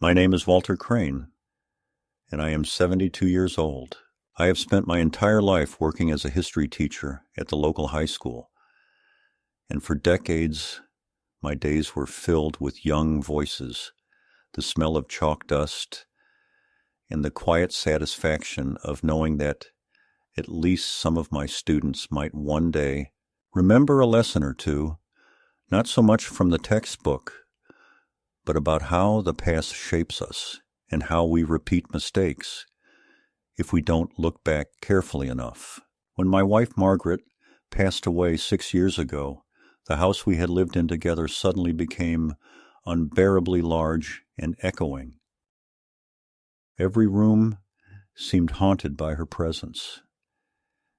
My name is Walter Crane, and I am 72 years old. I have spent my entire life working as a history teacher at the local high school, and for decades, my days were filled with young voices, the smell of chalk dust, and the quiet satisfaction of knowing that at least some of my students might one day remember a lesson or two, not so much from the textbook, but about how the past shapes us and how we repeat mistakes if we don't look back carefully enough. When my wife Margaret passed away 6 years ago, the house we had lived in together suddenly became unbearably large and echoing. Every room seemed haunted by her presence,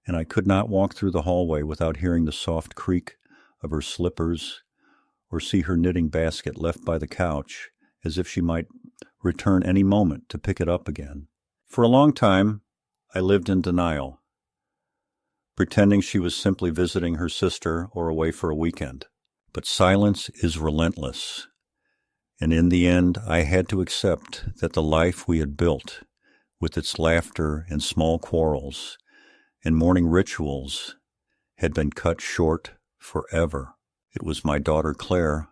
and I could not walk through the hallway without hearing the soft creak of her slippers or see her knitting basket left by the couch, as if she might return any moment to pick it up again. For a long time, I lived in denial, pretending she was simply visiting her sister or away for a weekend. But silence is relentless, and in the end, I had to accept that the life we had built, with its laughter and small quarrels and morning rituals, had been cut short forever. It was my daughter Claire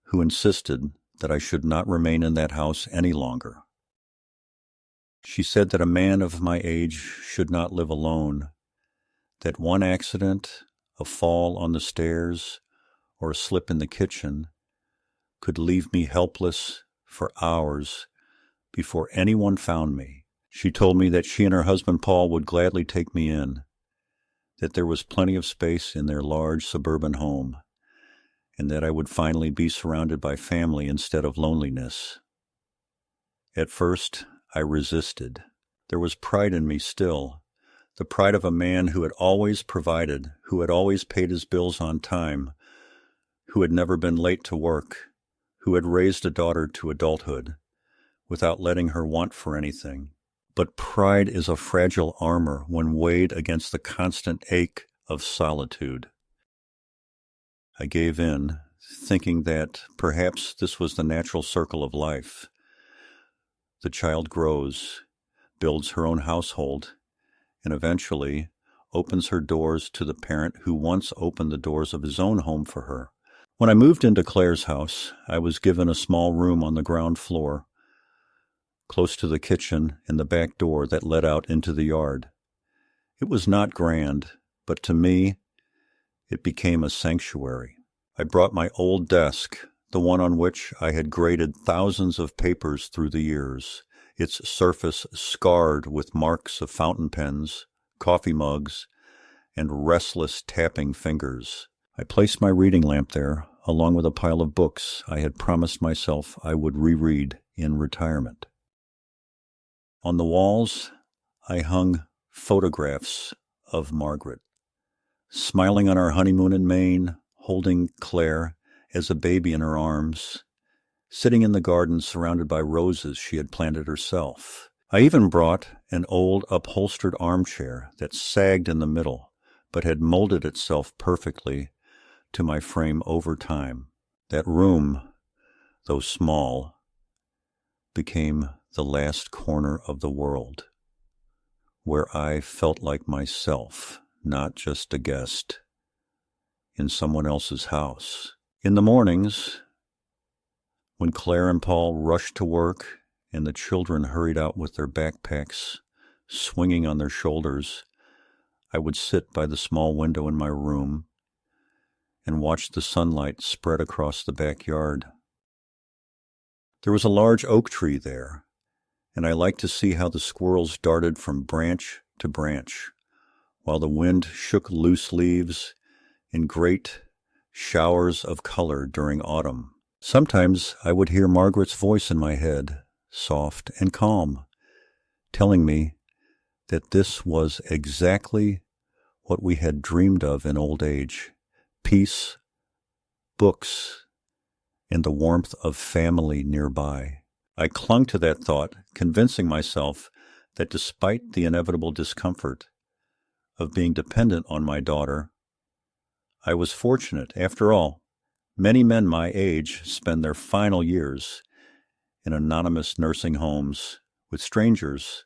who insisted that I should not remain in that house any longer. She said that a man of my age should not live alone, that one accident, a fall on the stairs, or a slip in the kitchen, could leave me helpless for hours before anyone found me. She told me that she and her husband Paul would gladly take me in, that there was plenty of space in their large suburban home, and that I would finally be surrounded by family instead of loneliness. At first, I resisted. There was pride in me still, the pride of a man who had always provided, who had always paid his bills on time, who had never been late to work, who had raised a daughter to adulthood without letting her want for anything. But pride is a fragile armor when weighed against the constant ache of solitude. I gave in, thinking that perhaps this was the natural circle of life. The child grows, builds her own household, and eventually opens her doors to the parent who once opened the doors of his own home for her. When I moved into Claire's house, I was given a small room on the ground floor, close to the kitchen and the back door that led out into the yard. It was not grand, but to me, it became a sanctuary. I brought my old desk, the one on which I had graded thousands of papers through the years, its surface scarred with marks of fountain pens, coffee mugs, and restless tapping fingers. I placed my reading lamp there, along with a pile of books I had promised myself I would reread in retirement. On the walls, I hung photographs of Margaret, smiling on our honeymoon in Maine, holding Claire as a baby in her arms, sitting in the garden surrounded by roses she had planted herself. I even brought an old upholstered armchair that sagged in the middle, but had molded itself perfectly to my frame over time. That room, though small, became the last corner of the world, where I felt like myself, not just a guest in someone else's house. In the mornings, when Claire and Paul rushed to work and the children hurried out with their backpacks swinging on their shoulders, I would sit by the small window in my room and watch the sunlight spread across the backyard. There was a large oak tree there, and I liked to see how the squirrels darted from branch to branch, while the wind shook loose leaves in great showers of color during autumn. Sometimes I would hear Margaret's voice in my head, soft and calm, telling me that this was exactly what we had dreamed of in old age: peace, books, and the warmth of family nearby. I clung to that thought, convincing myself that despite the inevitable discomfort of being dependent on my daughter, I was fortunate. After all, many men my age spend their final years in anonymous nursing homes with strangers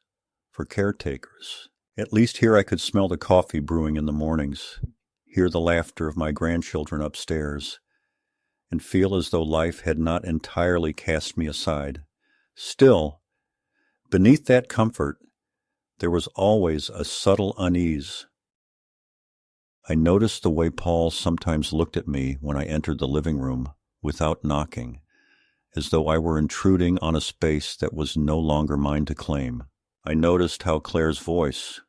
for caretakers. At least here I could smell the coffee brewing in the mornings, hear the laughter of my grandchildren upstairs, and feel as though life had not entirely cast me aside. Still, beneath that comfort, there was always a subtle unease. I noticed the way Paul sometimes looked at me when I entered the living room without knocking, as though I were intruding on a space that was no longer mine to claim. I noticed how Claire's voice,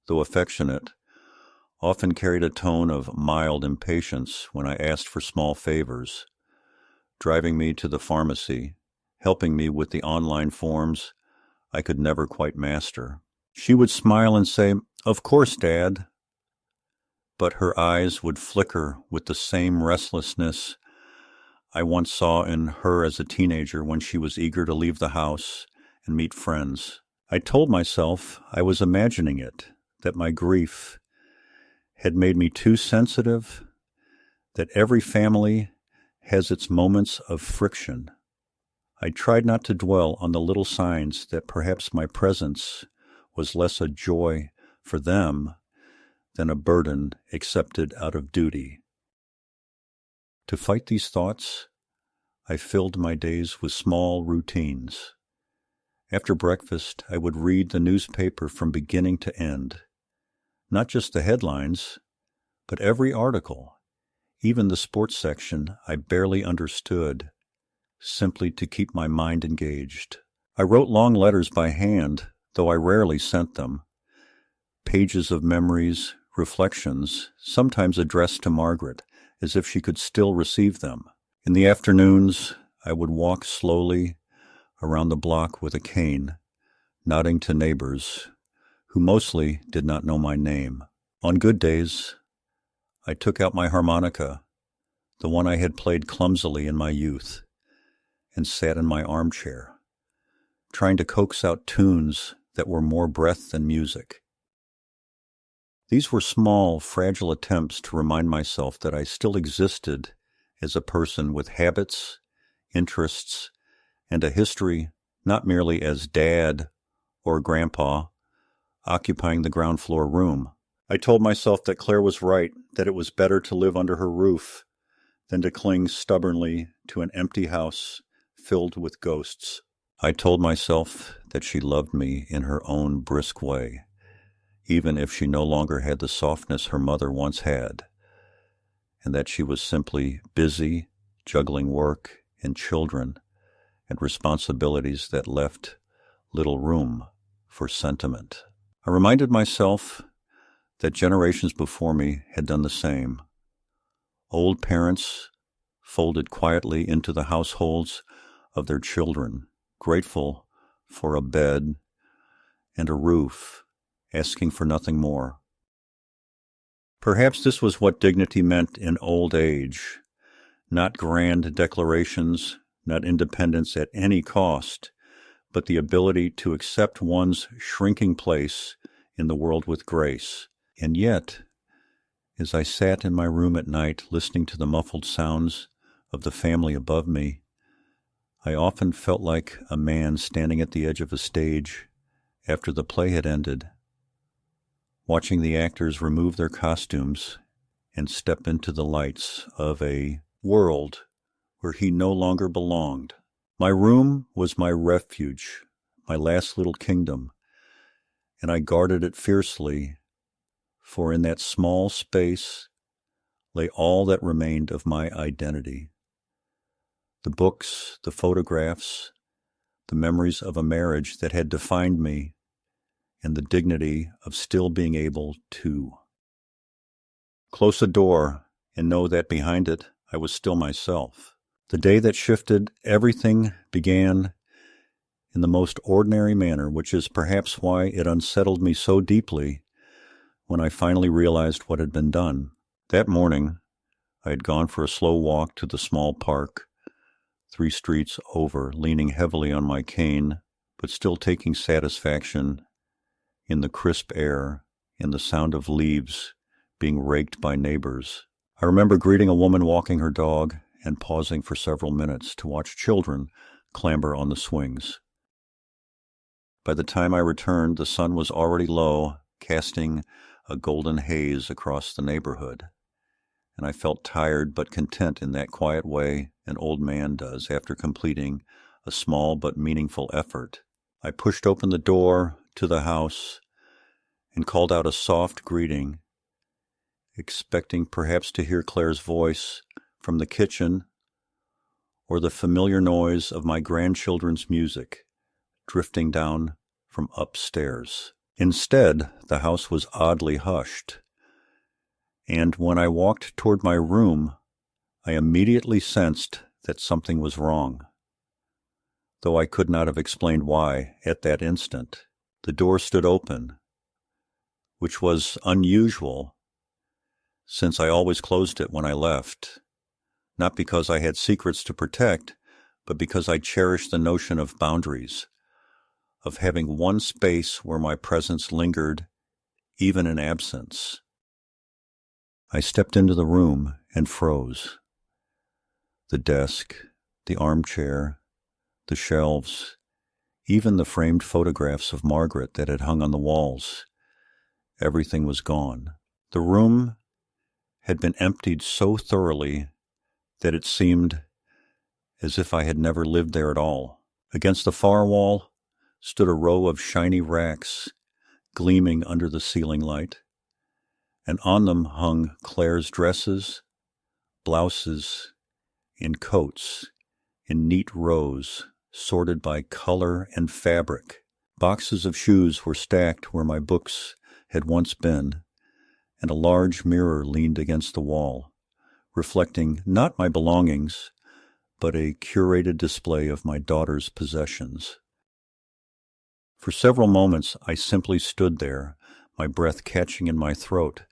though affectionate, often carried a tone of mild impatience when I asked for small favors, driving me to the pharmacy, helping me with the online forms I could never quite master. She would smile and say, "Of course, Dad," but her eyes would flicker with the same restlessness I once saw in her as a teenager when she was eager to leave the house and meet friends. I told myself I was imagining it, that my grief had made me too sensitive, that every family has its moments of friction. I tried not to dwell on the little signs that perhaps my presence was less a joy for them than a burden accepted out of duty. To fight these thoughts, I filled my days with small routines. After breakfast, I would read the newspaper from beginning to end. Not just the headlines, but every article, even the sports section I barely understood, simply to keep my mind engaged. I wrote long letters by hand, though I rarely sent them. Pages of memories, reflections, sometimes addressed to Margaret, as if she could still receive them. In the afternoons, I would walk slowly around the block with a cane, nodding to neighbors, who mostly did not know my name. On good days, I took out my harmonica, the one I had played clumsily in my youth, and sat in my armchair, trying to coax out tunes that were more breath than music. These were small, fragile attempts to remind myself that I still existed as a person with habits, interests, and a history, not merely as Dad or Grandpa, occupying the ground floor room. I told myself that Claire was right, that it was better to live under her roof than to cling stubbornly to an empty house filled with ghosts. I told myself that she loved me in her own brisk way, even if she no longer had the softness her mother once had, and that she was simply busy juggling work and children and responsibilities that left little room for sentiment. I reminded myself that generations before me had done the same. Old parents folded quietly into the households of their children, grateful for a bed and a roof, asking for nothing more. Perhaps this was what dignity meant in old age, not grand declarations, not independence at any cost, but the ability to accept one's shrinking place in the world with grace. And yet, as I sat in my room at night listening to the muffled sounds of the family above me, I often felt like a man standing at the edge of a stage after the play had ended, watching the actors remove their costumes and step into the lights of a world where he no longer belonged. My room was my refuge, my last little kingdom, and I guarded it fiercely, for in that small space lay all that remained of my identity. The books, the photographs, the memories of a marriage that had defined me, and the dignity of still being able to close a door and know that behind it I was still myself. The day that shifted everything began in the most ordinary manner, which is perhaps why it unsettled me so deeply when I finally realized what had been done. That morning, I had gone for a slow walk to the small park, 3 streets over, leaning heavily on my cane, but still taking satisfaction in the crisp air and the sound of leaves being raked by neighbors. I remember greeting a woman walking her dog and pausing for several minutes to watch children clamber on the swings. By the time I returned, the sun was already low, casting a golden haze across the neighborhood, and I felt tired but content in that quiet way an old man does after completing a small but meaningful effort. I pushed open the door to the house and called out a soft greeting, expecting perhaps to hear Claire's voice from the kitchen or the familiar noise of my grandchildren's music drifting down from upstairs. Instead, the house was oddly hushed, and when I walked toward my room, I immediately sensed that something was wrong, though I could not have explained why at that instant. The door stood open, which was unusual since I always closed it when I left, not because I had secrets to protect, but because I cherished the notion of boundaries, of having one space where my presence lingered, even in absence. I stepped into the room and froze. The desk, the armchair, the shelves, even the framed photographs of Margaret that had hung on the walls, everything was gone. The room had been emptied so thoroughly that it seemed as if I had never lived there at all. Against the far wall stood a row of shiny racks gleaming under the ceiling light, and on them hung Claire's dresses, blouses, and coats in neat rows, sorted by color and fabric. Boxes of shoes were stacked where my books had once been, and a large mirror leaned against the wall, reflecting not my belongings, but a curated display of my daughter's possessions. For several moments I simply stood there, my breath catching in my throat,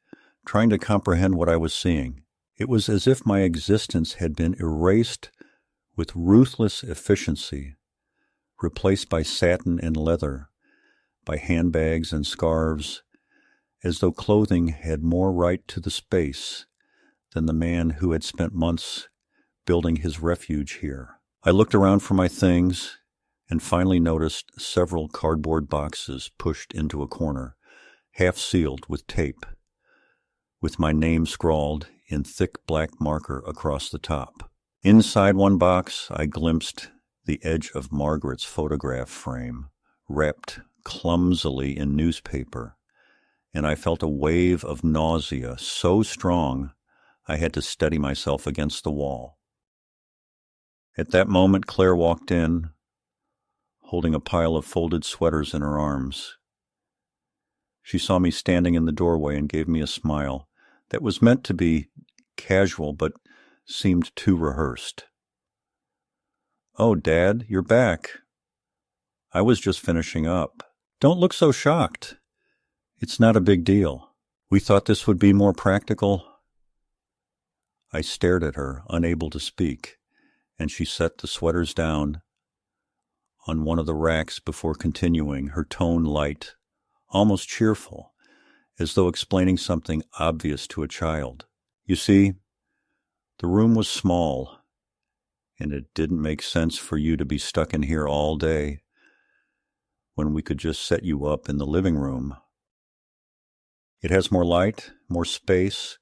trying to comprehend what I was seeing. It was as if my existence had been erased with ruthless efficiency, replaced by satin and leather, by handbags and scarves, as though clothing had more right to the space than the man who had spent months building his refuge here. I looked around for my things and finally noticed several cardboard boxes pushed into a corner, half sealed with tape, with my name scrawled in thick black marker across the top. Inside one box, I glimpsed the edge of Margaret's photograph frame, wrapped clumsily in newspaper, and I felt a wave of nausea so strong I had to steady myself against the wall. At that moment, Claire walked in, holding a pile of folded sweaters in her arms. She saw me standing in the doorway and gave me a smile that was meant to be casual but seemed too rehearsed. "Oh, Dad, you're back. I was just finishing up. Don't look so shocked. It's not a big deal. We thought this would be more practical." I stared at her, unable to speak, and she set the sweaters down on one of the racks before continuing, her tone light, almost cheerful, as though explaining something obvious to a child. "You see, the room was small, and it didn't make sense for you to be stuck in here all day when we could just set you up in the living room. It has more light, more space,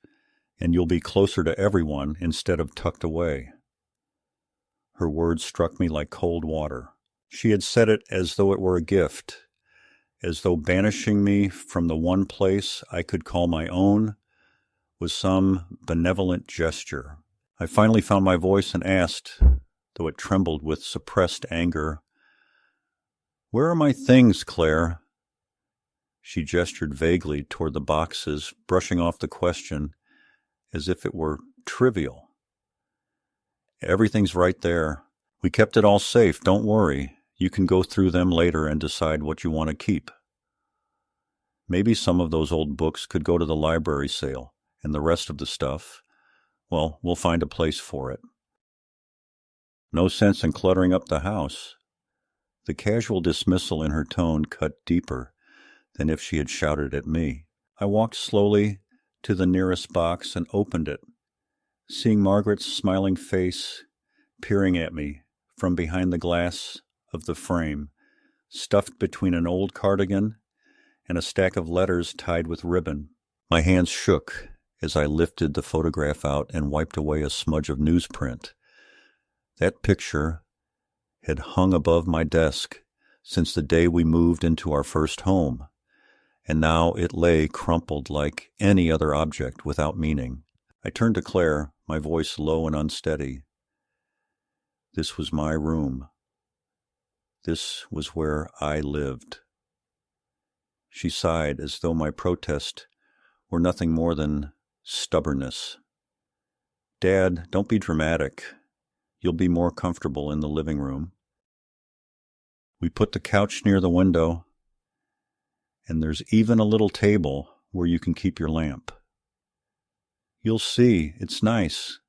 and you'll be closer to everyone instead of tucked away." Her words struck me like cold water. She had said it as though it were a gift, as though banishing me from the one place I could call my own was some benevolent gesture. I finally found my voice and asked, though it trembled with suppressed anger, "Where are my things, Claire?" She gestured vaguely toward the boxes, brushing off the question as if it were trivial. "Everything's right there. We kept it all safe, don't worry. You can go through them later and decide what you want to keep. Maybe some of those old books could go to the library sale, and the rest of the stuff, well, we'll find a place for it. No sense in cluttering up the house." The casual dismissal in her tone cut deeper than if she had shouted at me. I walked slowly to the nearest box and opened it, seeing Margaret's smiling face peering at me from behind the glass of the frame, stuffed between an old cardigan and a stack of letters tied with ribbon. My hands shook as I lifted the photograph out and wiped away a smudge of newsprint. That picture had hung above my desk since the day we moved into our first home, and now it lay crumpled like any other object without meaning. I turned to Claire, my voice low and unsteady. This was my room. This was where I lived. She sighed as though my protest were nothing more than stubbornness. Dad, don't be dramatic. You'll be more comfortable in the living room. We put the couch near the window, and there's even a little table where you can keep your lamp. You'll see, it's nice.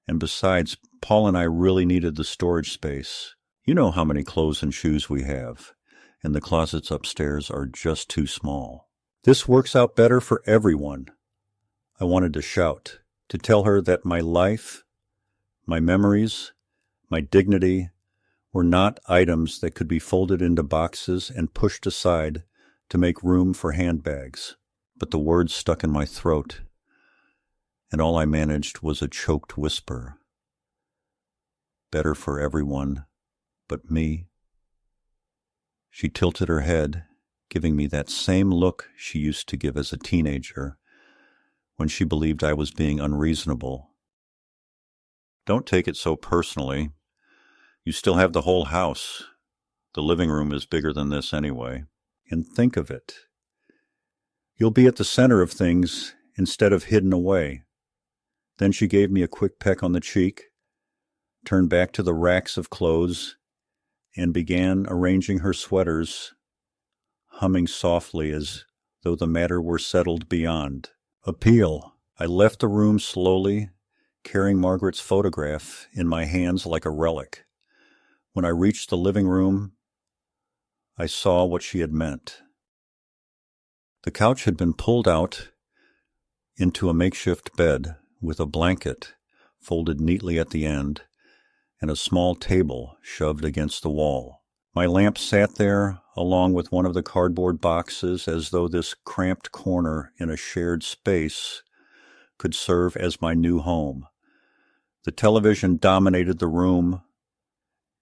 And besides, Paul and I really needed the storage space. You know how many clothes and shoes we have, and the closets upstairs are just too small. This works out better for everyone. I wanted to shout, to tell her that my life, my memories, my dignity were not items that could be folded into boxes and pushed aside to make room for handbags. But the words stuck in my throat, and all I managed was a choked whisper. Better for everyone but me. She tilted her head, giving me that same look she used to give as a teenager when she believed I was being unreasonable. Don't take it so personally. You still have the whole house. The living room is bigger than this anyway. And think of it. You'll be at the center of things instead of hidden away. Then she gave me a quick peck on the cheek, turned back to the racks of clothes, and began arranging her sweaters, humming softly as though the matter were settled beyond appeal. I left the room slowly, carrying Margaret's photograph in my hands like a relic. When I reached the living room, I saw what she had meant. The couch had been pulled out into a makeshift bed with a blanket folded neatly at the end and a small table shoved against the wall. My lamp sat there along with one of the cardboard boxes as though this cramped corner in a shared space could serve as my new home. The television dominated the room,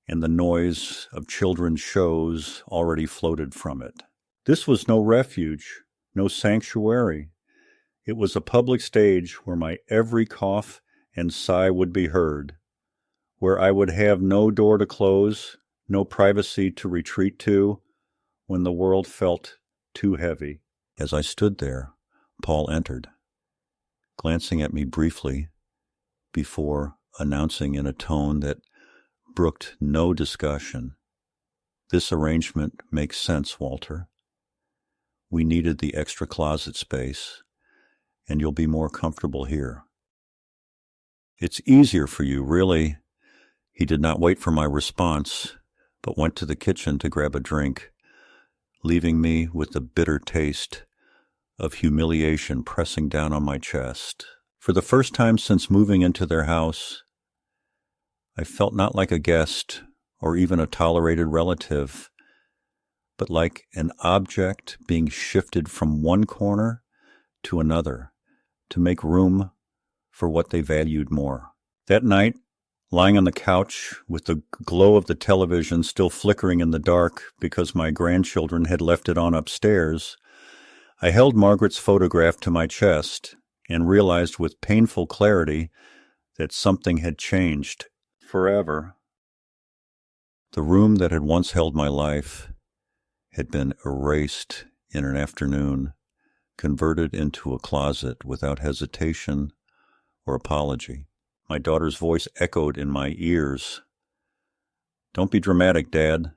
and the noise of children's shows already floated from it. This was no refuge, no sanctuary. It was a public stage where my every cough and sigh would be heard, where I would have no door to close, no privacy to retreat to when the world felt too heavy. As I stood there, Paul entered, glancing at me briefly before announcing in a tone that brooked no discussion, "This arrangement makes sense, Walter. We needed the extra closet space, and you'll be more comfortable here. It's easier for you, really." He did not wait for my response, but went to the kitchen to grab a drink, leaving me with the bitter taste of humiliation pressing down on my chest. For the first time since moving into their house, I felt not like a guest or even a tolerated relative, but like an object being shifted from one corner to another to make room for what they valued more. That night, lying on the couch with the glow of the television still flickering in the dark because my grandchildren had left it on upstairs, I held Margaret's photograph to my chest and realized with painful clarity that something had changed forever. The room that had once held my life had been erased in an afternoon, converted into a closet without hesitation or apology. My daughter's voice echoed in my ears. "Don't be dramatic, Dad."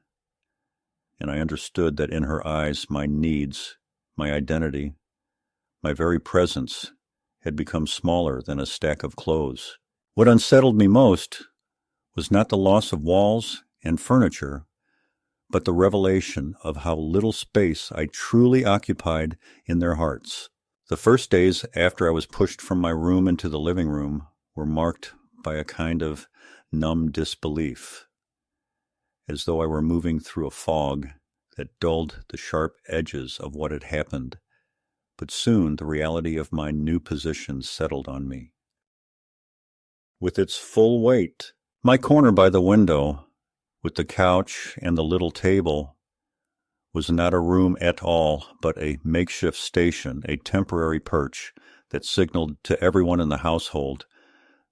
And I understood that in her eyes my needs, my identity, my very presence had become smaller than a stack of clothes. What unsettled me most was not the loss of walls and furniture, but the revelation of how little space I truly occupied in their hearts. The first days after I was pushed from my room into the living room were marked by a kind of numb disbelief. as though I were moving through a fog that dulled the sharp edges of what had happened. But soon the reality of my new position settled on me. With its full weight, my corner by the window, with the couch and the little table, was not a room at all, but a makeshift station, a temporary perch that signaled to everyone in the household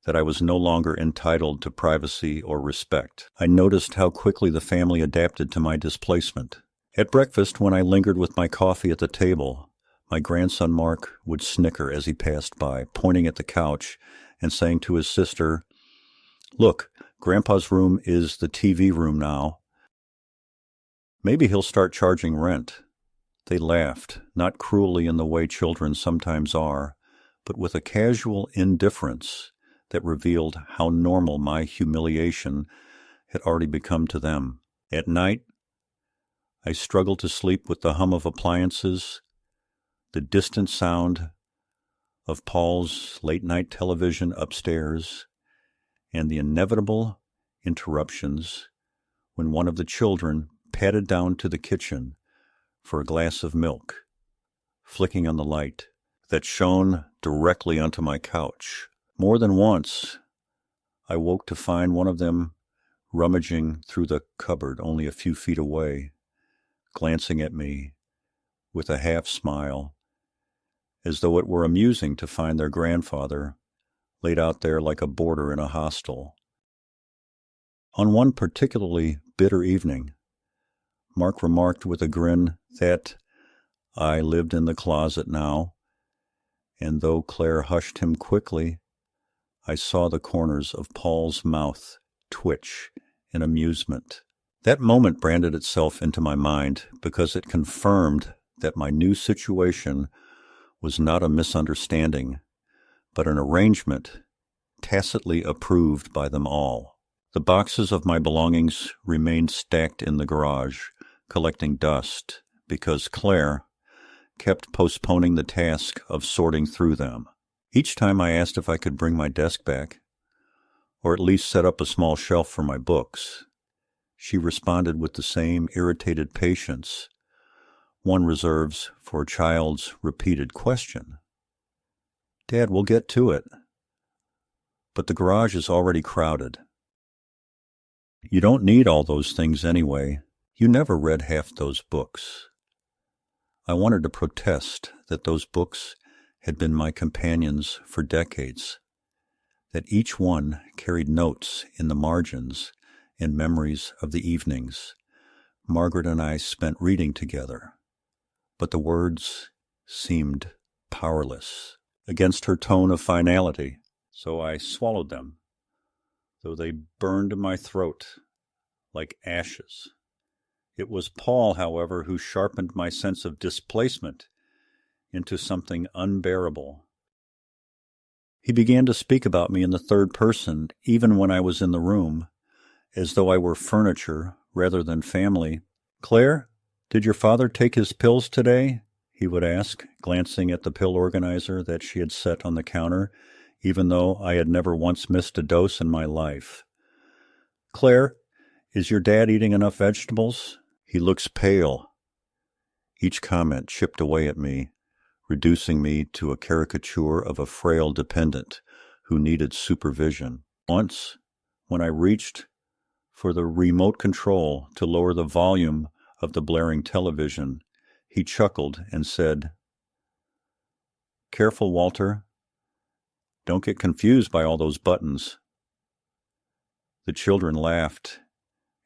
that I was no longer entitled to privacy or respect. I noticed how quickly the family adapted to my displacement. At breakfast, when I lingered with my coffee at the table, my grandson Mark would snicker as he passed by, pointing at the couch and saying to his sister, "Look, Grandpa's room is the TV room now. Maybe he'll start charging rent." They laughed, not cruelly in the way children sometimes are, but with a casual indifference that revealed how normal my humiliation had already become to them. At night, I struggled to sleep with the hum of appliances, the distant sound of Paul's late-night television upstairs, and the inevitable interruptions when one of the children padded down to the kitchen for a glass of milk, flicking on the light that shone directly onto my couch. More than once, I woke to find one of them rummaging through the cupboard only a few feet away, glancing at me with a half-smile, as though it were amusing to find their grandfather laid out there like a boarder in a hostel. On one particularly bitter evening, Mark remarked with a grin that I lived in the closet now, and though Claire hushed him quickly, I saw the corners of Paul's mouth twitch in amusement. That moment branded itself into my mind because it confirmed that my new situation was not a misunderstanding, but an arrangement tacitly approved by them all. The boxes of my belongings remained stacked in the garage, collecting dust, because Claire kept postponing the task of sorting through them. Each time I asked if I could bring my desk back, or at least set up a small shelf for my books, she responded with the same irritated patience one reserves for a child's repeated question. "Dad, we'll get to it. But the garage is already crowded. You don't need all those things anyway. You never read half those books." I wanted to protest that those books had been my companions for decades, that each one carried notes in the margins and memories of the evenings Margaret and I spent reading together. But the words seemed powerless against her tone of finality, so I swallowed them, though they burned my throat like ashes. It was Paul, however, who sharpened my sense of displacement into something unbearable. He began to speak about me in the third person, even when I was in the room, as though I were furniture rather than family. "Claire, did your father take his pills today?" he would ask, glancing at the pill organizer that she had set on the counter, even though I had never once missed a dose in my life. "Claire, is your dad eating enough vegetables? He looks pale." Each comment chipped away at me, reducing me to a caricature of a frail dependent who needed supervision. Once, when I reached for the remote control to lower the volume of the blaring television, he chuckled and said, "Careful, Walter. Don't get confused by all those buttons." The children laughed,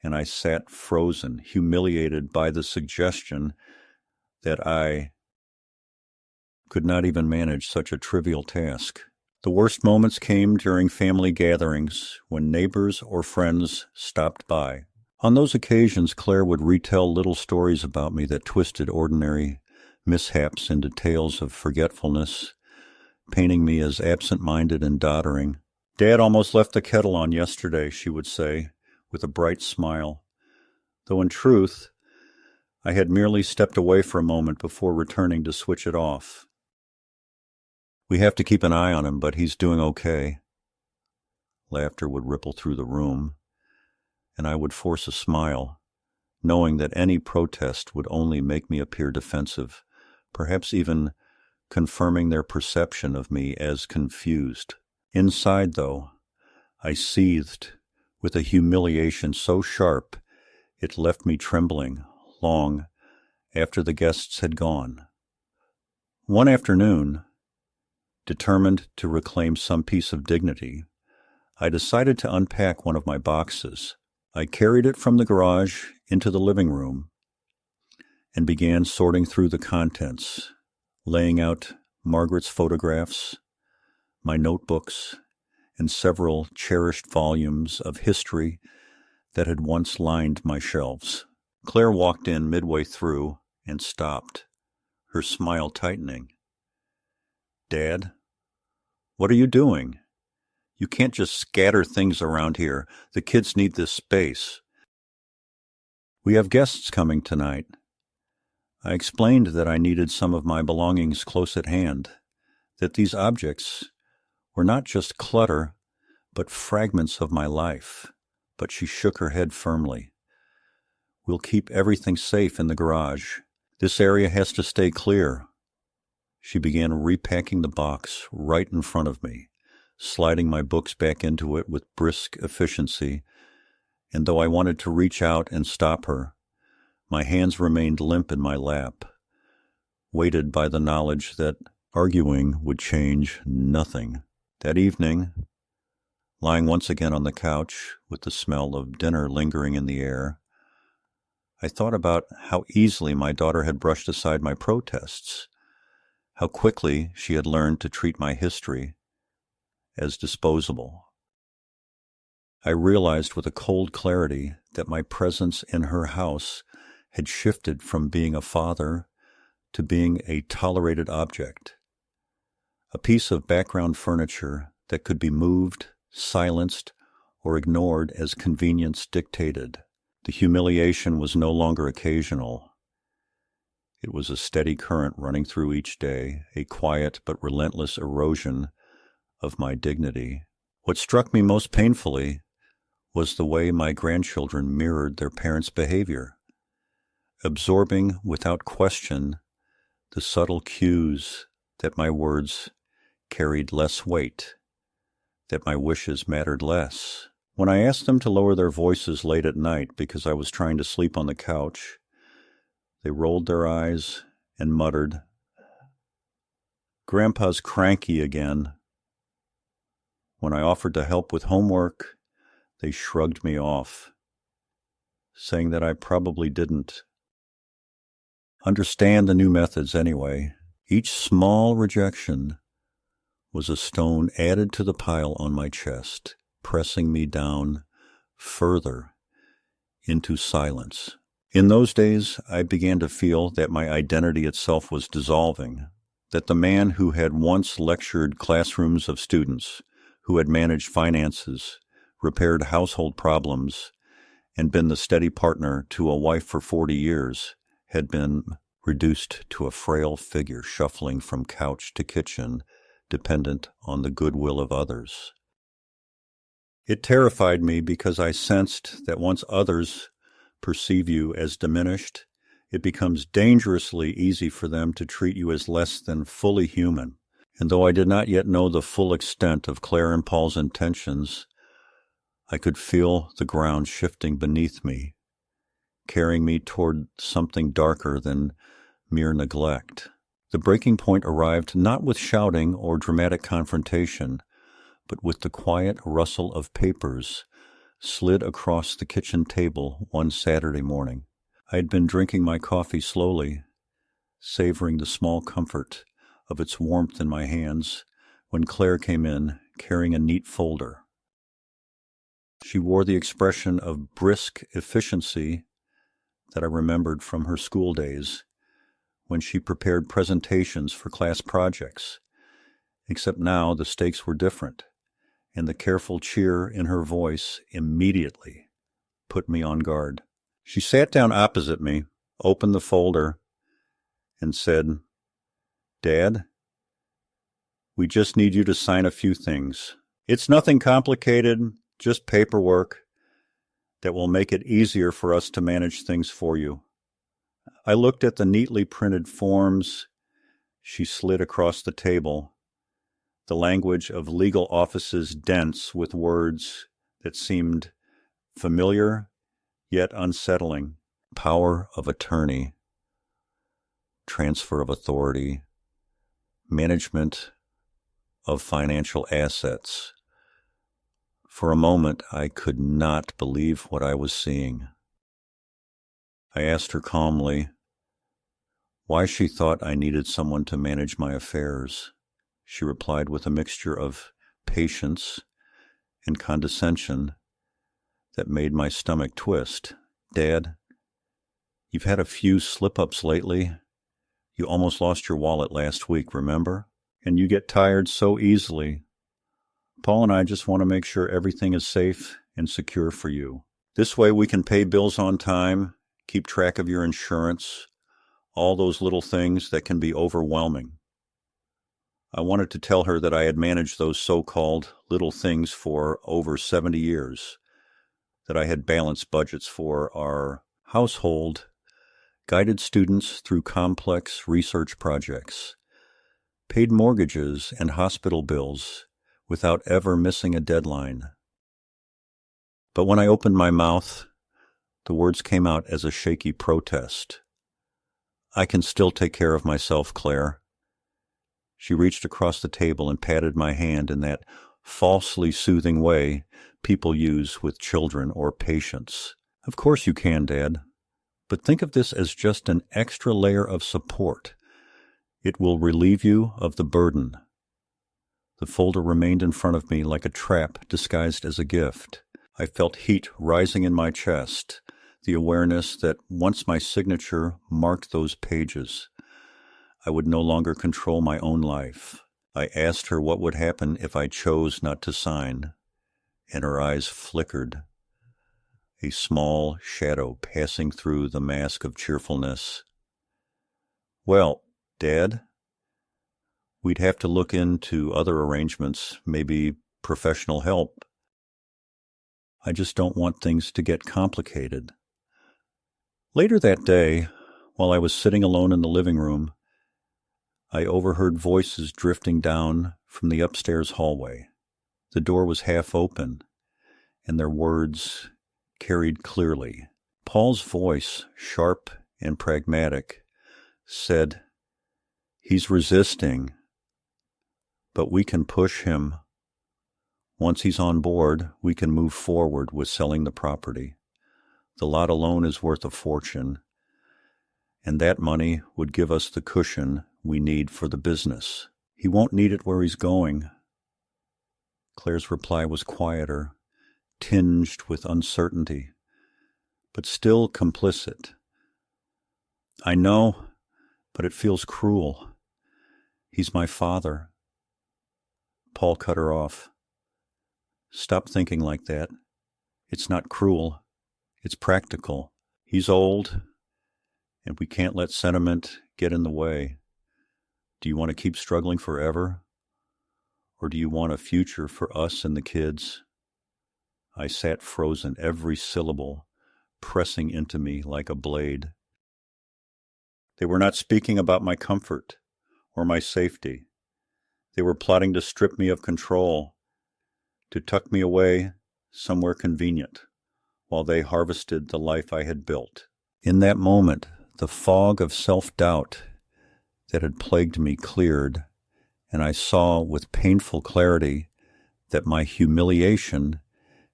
and I sat frozen, humiliated by the suggestion that I could not even manage such a trivial task. The worst moments came during family gatherings, when neighbors or friends stopped by. On those occasions, Claire would retell little stories about me that twisted ordinary mishaps into tales of forgetfulness, painting me as absent-minded and doddering. "Dad almost left the kettle on yesterday," she would say, with a bright smile, though in truth, I had merely stepped away for a moment before returning to switch it off. "We have to keep an eye on him, but he's doing okay." Laughter would ripple through the room, and I would force a smile, knowing that any protest would only make me appear defensive, perhaps even confirming their perception of me as confused. Inside, though, I seethed with a humiliation so sharp it left me trembling long after the guests had gone. One afternoon, determined to reclaim some piece of dignity, I decided to unpack one of my boxes. I carried it from the garage into the living room and began sorting through the contents, laying out Margaret's photographs, my notebooks, and several cherished volumes of history that had once lined my shelves. Claire walked in midway through and stopped, her smile tightening. "Dad, what are you doing? You can't just scatter things around here. The kids need this space." "We have guests coming tonight." I explained that I needed some of my belongings close at hand, that these objects were not just clutter, but fragments of my life. But she shook her head firmly. "We'll keep everything safe in the garage. This area has to stay clear." She began repacking the box right in front of me, sliding my books back into it with brisk efficiency, and though I wanted to reach out and stop her, my hands remained limp in my lap, weighted by the knowledge that arguing would change nothing. That evening, lying once again on the couch with the smell of dinner lingering in the air, I thought about how easily my daughter had brushed aside my protests, how quickly she had learned to treat my history as disposable. I realized with a cold clarity that my presence in her house had shifted from being a father to being a tolerated object, a piece of background furniture that could be moved, silenced, or ignored as convenience dictated. The humiliation was no longer occasional. It was a steady current running through each day, a quiet but relentless erosion of my dignity. What struck me most painfully was the way my grandchildren mirrored their parents' behavior, absorbing without question the subtle cues that my words carried less weight, that my wishes mattered less. When I asked them to lower their voices late at night because I was trying to sleep on the couch, they rolled their eyes and muttered, "Grandpa's cranky again." When I offered to help with homework, they shrugged me off, saying that I probably didn't understand the new methods anyway. Each small rejection was a stone added to the pile on my chest, pressing me down further into silence. In those days, I began to feel that my identity itself was dissolving, that the man who had once lectured classrooms of students, who had managed finances, repaired household problems, and been the steady partner to a wife for 40 years, had been reduced to a frail figure shuffling from couch to kitchen, dependent on the goodwill of others. It terrified me because I sensed that once others perceive you as diminished, it becomes dangerously easy for them to treat you as less than fully human. And though I did not yet know the full extent of Claire and Paul's intentions, I could feel the ground shifting beneath me, carrying me toward something darker than mere neglect. The breaking point arrived not with shouting or dramatic confrontation, but with the quiet rustle of papers slid across the kitchen table one Saturday morning. I had been drinking my coffee slowly, savoring the small comfort of its warmth in my hands, when Claire came in, carrying a neat folder. She wore the expression of brisk efficiency that I remembered from her school days, when she prepared presentations for class projects, except now the stakes were different, and the careful cheer in her voice immediately put me on guard. She sat down opposite me, opened the folder, and said, "Dad, we just need you to sign a few things. It's nothing complicated, just paperwork. that will make it easier for us to manage things for you. I looked at the neatly printed forms she slid across the table, the language of legal offices dense with words that seemed familiar yet unsettling. Power of attorney, transfer of authority, management of financial assets. For a moment, I could not believe what I was seeing. I asked her calmly why she thought I needed someone to manage my affairs. She replied with a mixture of patience and condescension that made my stomach twist. Dad, you've had a few slip-ups lately. You almost lost your wallet last week, remember? And you get tired so easily. Paul and I just want to make sure everything is safe and secure for you. This way we can pay bills on time, keep track of your insurance, all those little things that can be overwhelming. I wanted to tell her that I had managed those so-called little things for over 70 years, that I had balanced budgets for our household, guided students through complex research projects, paid mortgages and hospital bills without ever missing a deadline. But when I opened my mouth, the words came out as a shaky protest. I can still take care of myself, Claire. She reached across the table and patted my hand in that falsely soothing way people use with children or patients. Of course you can, Dad. But think of this as just an extra layer of support. It will relieve you of the burden. The folder remained in front of me like a trap disguised as a gift. I felt heat rising in my chest, the awareness that once my signature marked those pages, I would no longer control my own life. I asked her what would happen if I chose not to sign, and her eyes flickered, a small shadow passing through the mask of cheerfulness. Well, Dad, we'd have to look into other arrangements, maybe professional help. I just don't want things to get complicated. Later that day, while I was sitting alone in the living room, I overheard voices drifting down from the upstairs hallway. The door was half open, and their words carried clearly. Paul's voice, sharp and pragmatic, said, "He's resisting, but we can push him. Once he's on board, we can move forward with selling the property. The lot alone is worth a fortune, and that money would give us the cushion we need for the business. He won't need it where he's going." Claire's reply was quieter, tinged with uncertainty, but still complicit. "I know, but it feels cruel. He's my father." Paul cut her off. "Stop thinking like that. It's not cruel. It's practical. He's old, and we can't let sentiment get in the way. Do you want to keep struggling forever? Or do you want a future for us and the kids?" I sat frozen, every syllable pressing into me like a blade. They were not speaking about my comfort or my safety. They were plotting to strip me of control, to tuck me away somewhere convenient, while they harvested the life I had built. In that moment, the fog of self-doubt that had plagued me cleared, and I saw with painful clarity that my humiliation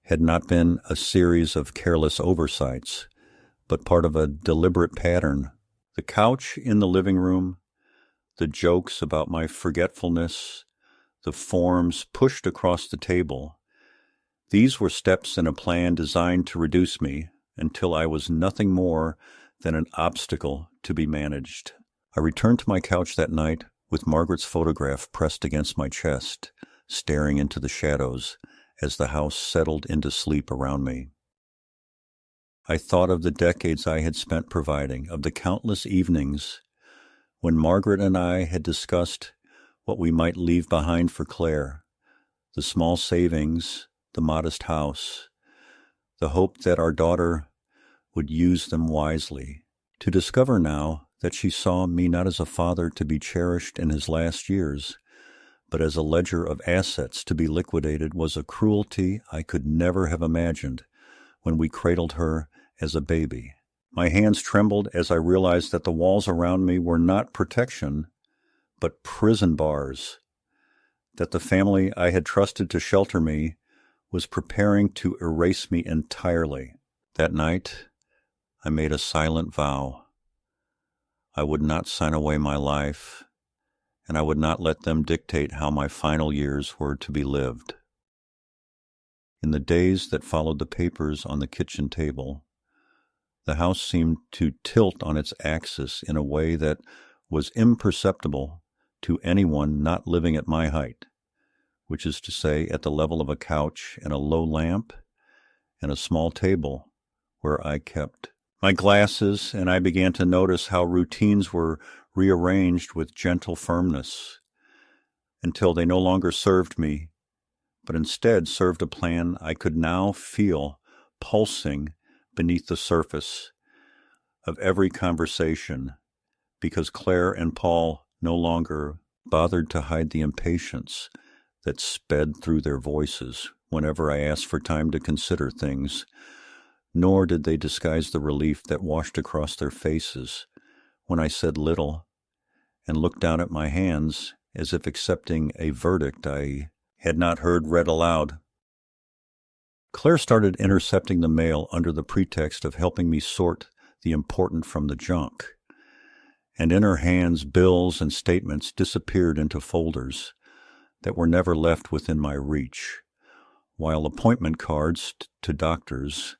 had not been a series of careless oversights, but part of a deliberate pattern. The couch in the living room, the jokes about my forgetfulness, the forms pushed across the table, these were steps in a plan designed to reduce me until I was nothing more than an obstacle to be managed. I returned to my couch that night with Margaret's photograph pressed against my chest, staring into the shadows as the house settled into sleep around me. I thought of the decades I had spent providing, of the countless evenings when Margaret and I had discussed what we might leave behind for Claire, the small savings, the modest house, the hope that our daughter would use them wisely. To discover now that she saw me not as a father to be cherished in his last years, but as a ledger of assets to be liquidated, was a cruelty I could never have imagined when we cradled her as a baby. My hands trembled as I realized that the walls around me were not protection, but prison bars, that the family I had trusted to shelter me was preparing to erase me entirely. That night, I made a silent vow. I would not sign away my life, and I would not let them dictate how my final years were to be lived. In the days that followed the papers on the kitchen table, the house seemed to tilt on its axis in a way that was imperceptible to anyone not living at my height, which is to say at the level of a couch and a low lamp and a small table where I kept my glasses, and I began to notice how routines were rearranged with gentle firmness until they no longer served me, but instead served a plan I could now feel pulsing beneath the surface of every conversation, because Claire and Paul no longer bothered to hide the impatience that sped through their voices whenever I asked for time to consider things, nor did they disguise the relief that washed across their faces when I said little and looked down at my hands as if accepting a verdict I had not heard read aloud. Claire started intercepting the mail under the pretext of helping me sort the important from the junk, and in her hands bills and statements disappeared into folders that were never left within my reach, while appointment cards to doctors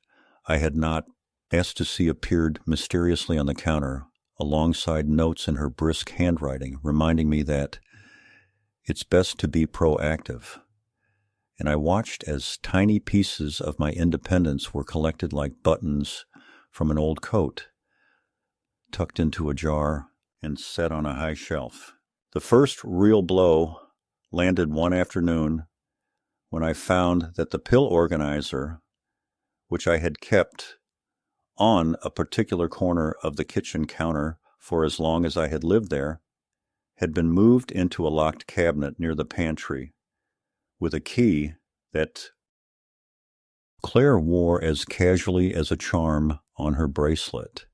I had not asked to see appeared mysteriously on the counter, alongside notes in her brisk handwriting reminding me that it's best to be proactive. And I watched as tiny pieces of my independence were collected like buttons from an old coat, tucked into a jar and set on a high shelf. The first real blow landed one afternoon when I found that the pill organizer, which I had kept on a particular corner of the kitchen counter for as long as I had lived there, had been moved into a locked cabinet near the pantry with a key that Claire wore as casually as a charm on her bracelet.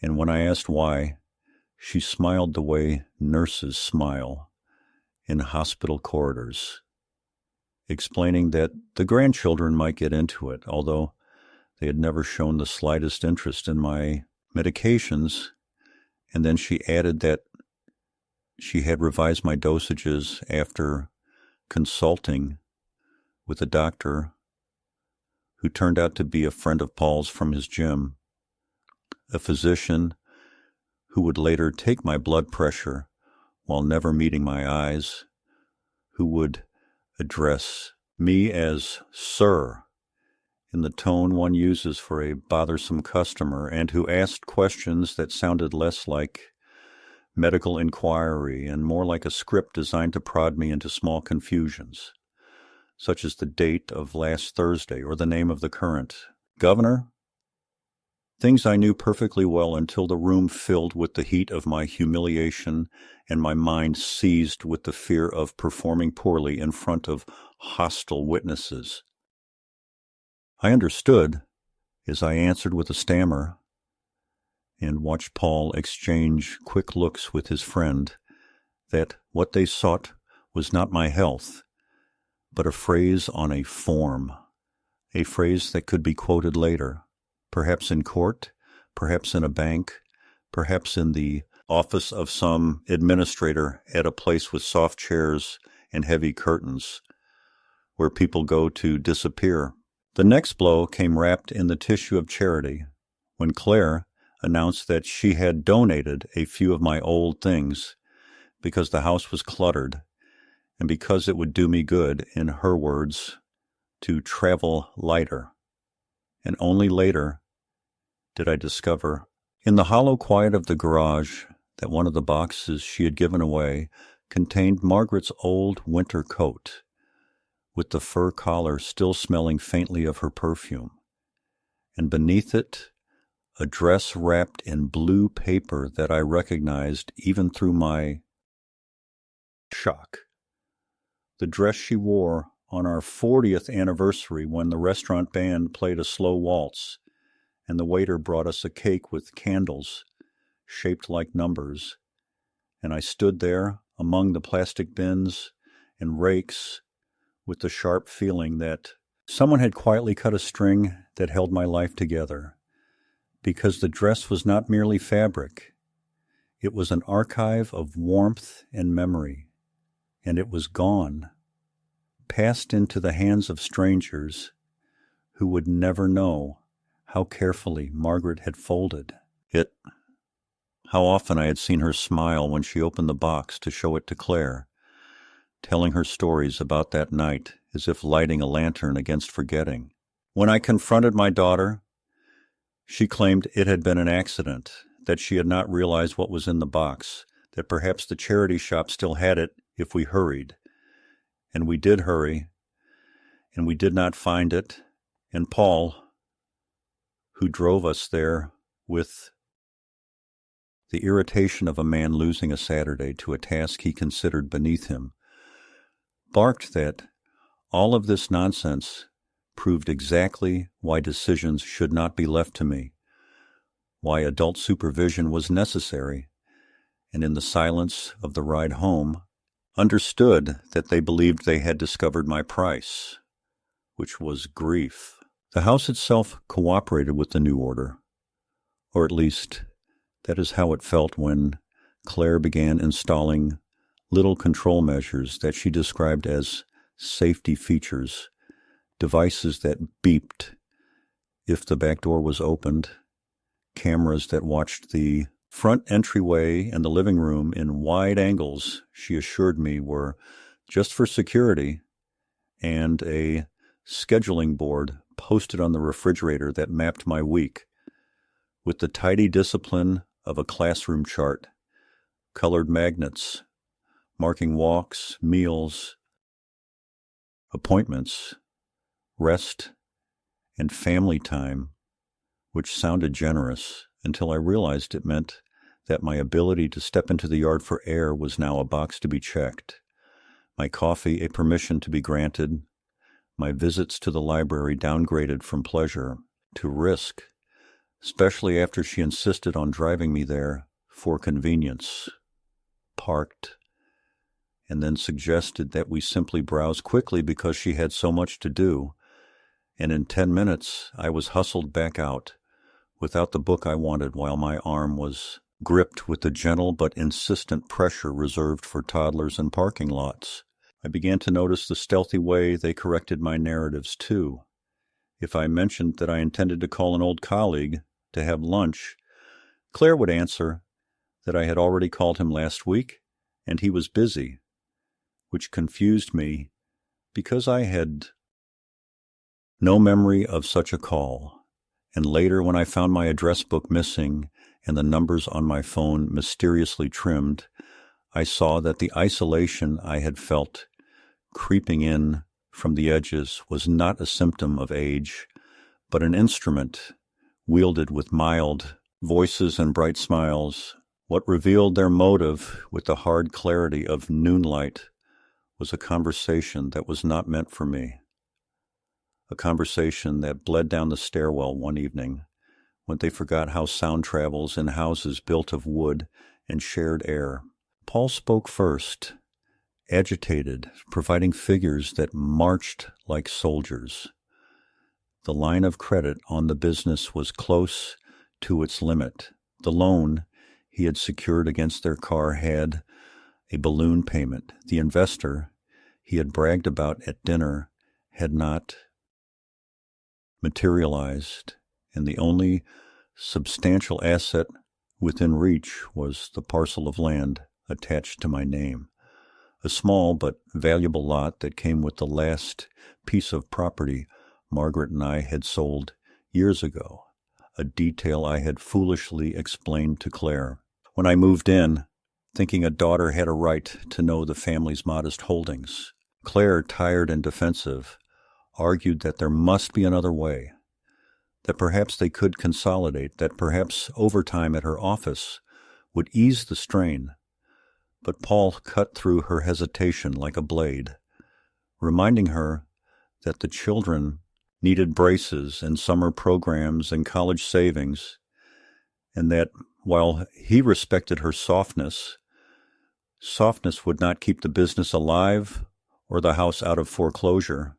And when I asked why, she smiled the way nurses smile in hospital corridors, explaining that the grandchildren might get into it, although they had never shown the slightest interest in my medications. And then she added that she had revised my dosages after consulting with a doctor who turned out to be a friend of Paul's from his gym, a physician who would later take my blood pressure while never meeting my eyes, who would address me as Sir in the tone one uses for a bothersome customer, and who asked questions that sounded less like medical inquiry and more like a script designed to prod me into small confusions, such as the date of last Thursday or the name of the current governor. Things I knew perfectly well until the room filled with the heat of my humiliation and my mind seized with the fear of performing poorly in front of hostile witnesses. I understood as I answered with a stammer and watched Paul exchange quick looks with his friend that what they sought was not my health, but a phrase on a form, a phrase that could be quoted later, perhaps in court, perhaps in a bank, perhaps in the office of some administrator at a place with soft chairs and heavy curtains, where people go to disappear. The next blow came wrapped in the tissue of charity, when Claire announced that she had donated a few of my old things because the house was cluttered and because it would do me good, in her words, to travel lighter. And only later did I discover, in the hollow quiet of the garage, that one of the boxes she had given away contained Margaret's old winter coat, with the fur collar still smelling faintly of her perfume. and beneath it, a dress wrapped in blue paper that I recognized even through my shock. The dress she wore on our 40th anniversary when the restaurant band played a slow waltz and the waiter brought us a cake with candles shaped like numbers, and I stood there among the plastic bins and rakes with the sharp feeling that someone had quietly cut a string that held my life together, because the dress was not merely fabric. It was an archive of warmth and memory, and it was gone, passed into the hands of strangers who would never know how carefully Margaret had folded it. How often I had seen her smile when she opened the box to show it to Claire, telling her stories about that night as if lighting a lantern against forgetting. When I confronted my daughter, she claimed it had been an accident, that she had not realized what was in the box, that perhaps the charity shop still had it if we hurried. And we did hurry, and we did not find it, and Paul, who drove us there with the irritation of a man losing a Saturday to a task he considered beneath him, barked that all of this nonsense proved exactly why decisions should not be left to me, why adult supervision was necessary, and in the silence of the ride home, understood that they believed they had discovered my price, which was grief. The house itself cooperated with the new order, or at least that is how it felt when Claire began installing little control measures that she described as safety features, devices that beeped if the back door was opened, cameras that watched the front entryway and the living room in wide angles, she assured me were just for security, and a scheduling board posted on the refrigerator that mapped my week with the tidy discipline of a classroom chart, colored magnets marking walks, meals, appointments, rest, and family time, which sounded generous until I realized it meant that my ability to step into the yard for air was now a box to be checked, my coffee a permission to be granted, my visits to the library downgraded from pleasure to risk, especially after she insisted on driving me there for convenience, parked, and then suggested that we simply browse quickly because she had so much to do, and in 10 minutes I was hustled back out without the book I wanted while my arm was gripped with the gentle but insistent pressure reserved for toddlers and parking lots. I began to notice the stealthy way they corrected my narratives, too. If I mentioned that I intended to call an old colleague to have lunch, Claire would answer that I had already called him last week and he was busy, which confused me because I had no memory of such a call. And later, when I found my address book missing and the numbers on my phone mysteriously trimmed, I saw that the isolation I had felt creeping in from the edges was not a symptom of age, but an instrument wielded with mild voices and bright smiles. What revealed their motive with the hard clarity of noonlight was a conversation that was not meant for me. A conversation that bled down the stairwell one evening when they forgot how sound travels in houses built of wood and shared air. Paul spoke first, agitated, providing figures that marched like soldiers. The line of credit on the business was close to its limit. The loan he had secured against their car had a balloon payment. The investor he had bragged about at dinner had not materialized, and the only substantial asset within reach was the parcel of land attached to my name, a small but valuable lot that came with the last piece of property Margaret and I had sold years ago, a detail I had foolishly explained to Claire. When I moved in, thinking a daughter had a right to know the family's modest holdings, Claire, tired and defensive, argued that there must be another way. that perhaps they could consolidate, that perhaps overtime at her office would ease the strain. But Paul cut through her hesitation like a blade, reminding her that the children needed braces and summer programs and college savings, and that while he respected her softness, softness would not keep the business alive or the house out of foreclosure.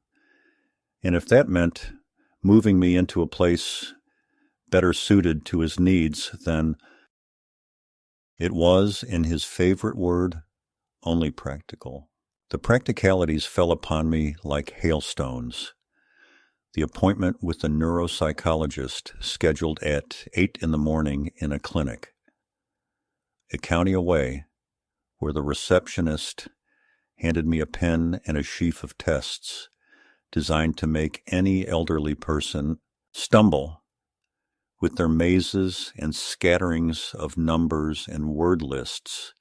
And if that meant moving me into a place better suited to his needs, then it was, in his favorite word, only practical. The practicalities fell upon me like hailstones. The appointment with the neuropsychologist scheduled at 8 in the morning in a clinic, a county away, where the receptionist handed me a pen and a sheaf of tests designed to make any elderly person stumble with their mazes and scatterings of numbers and word lists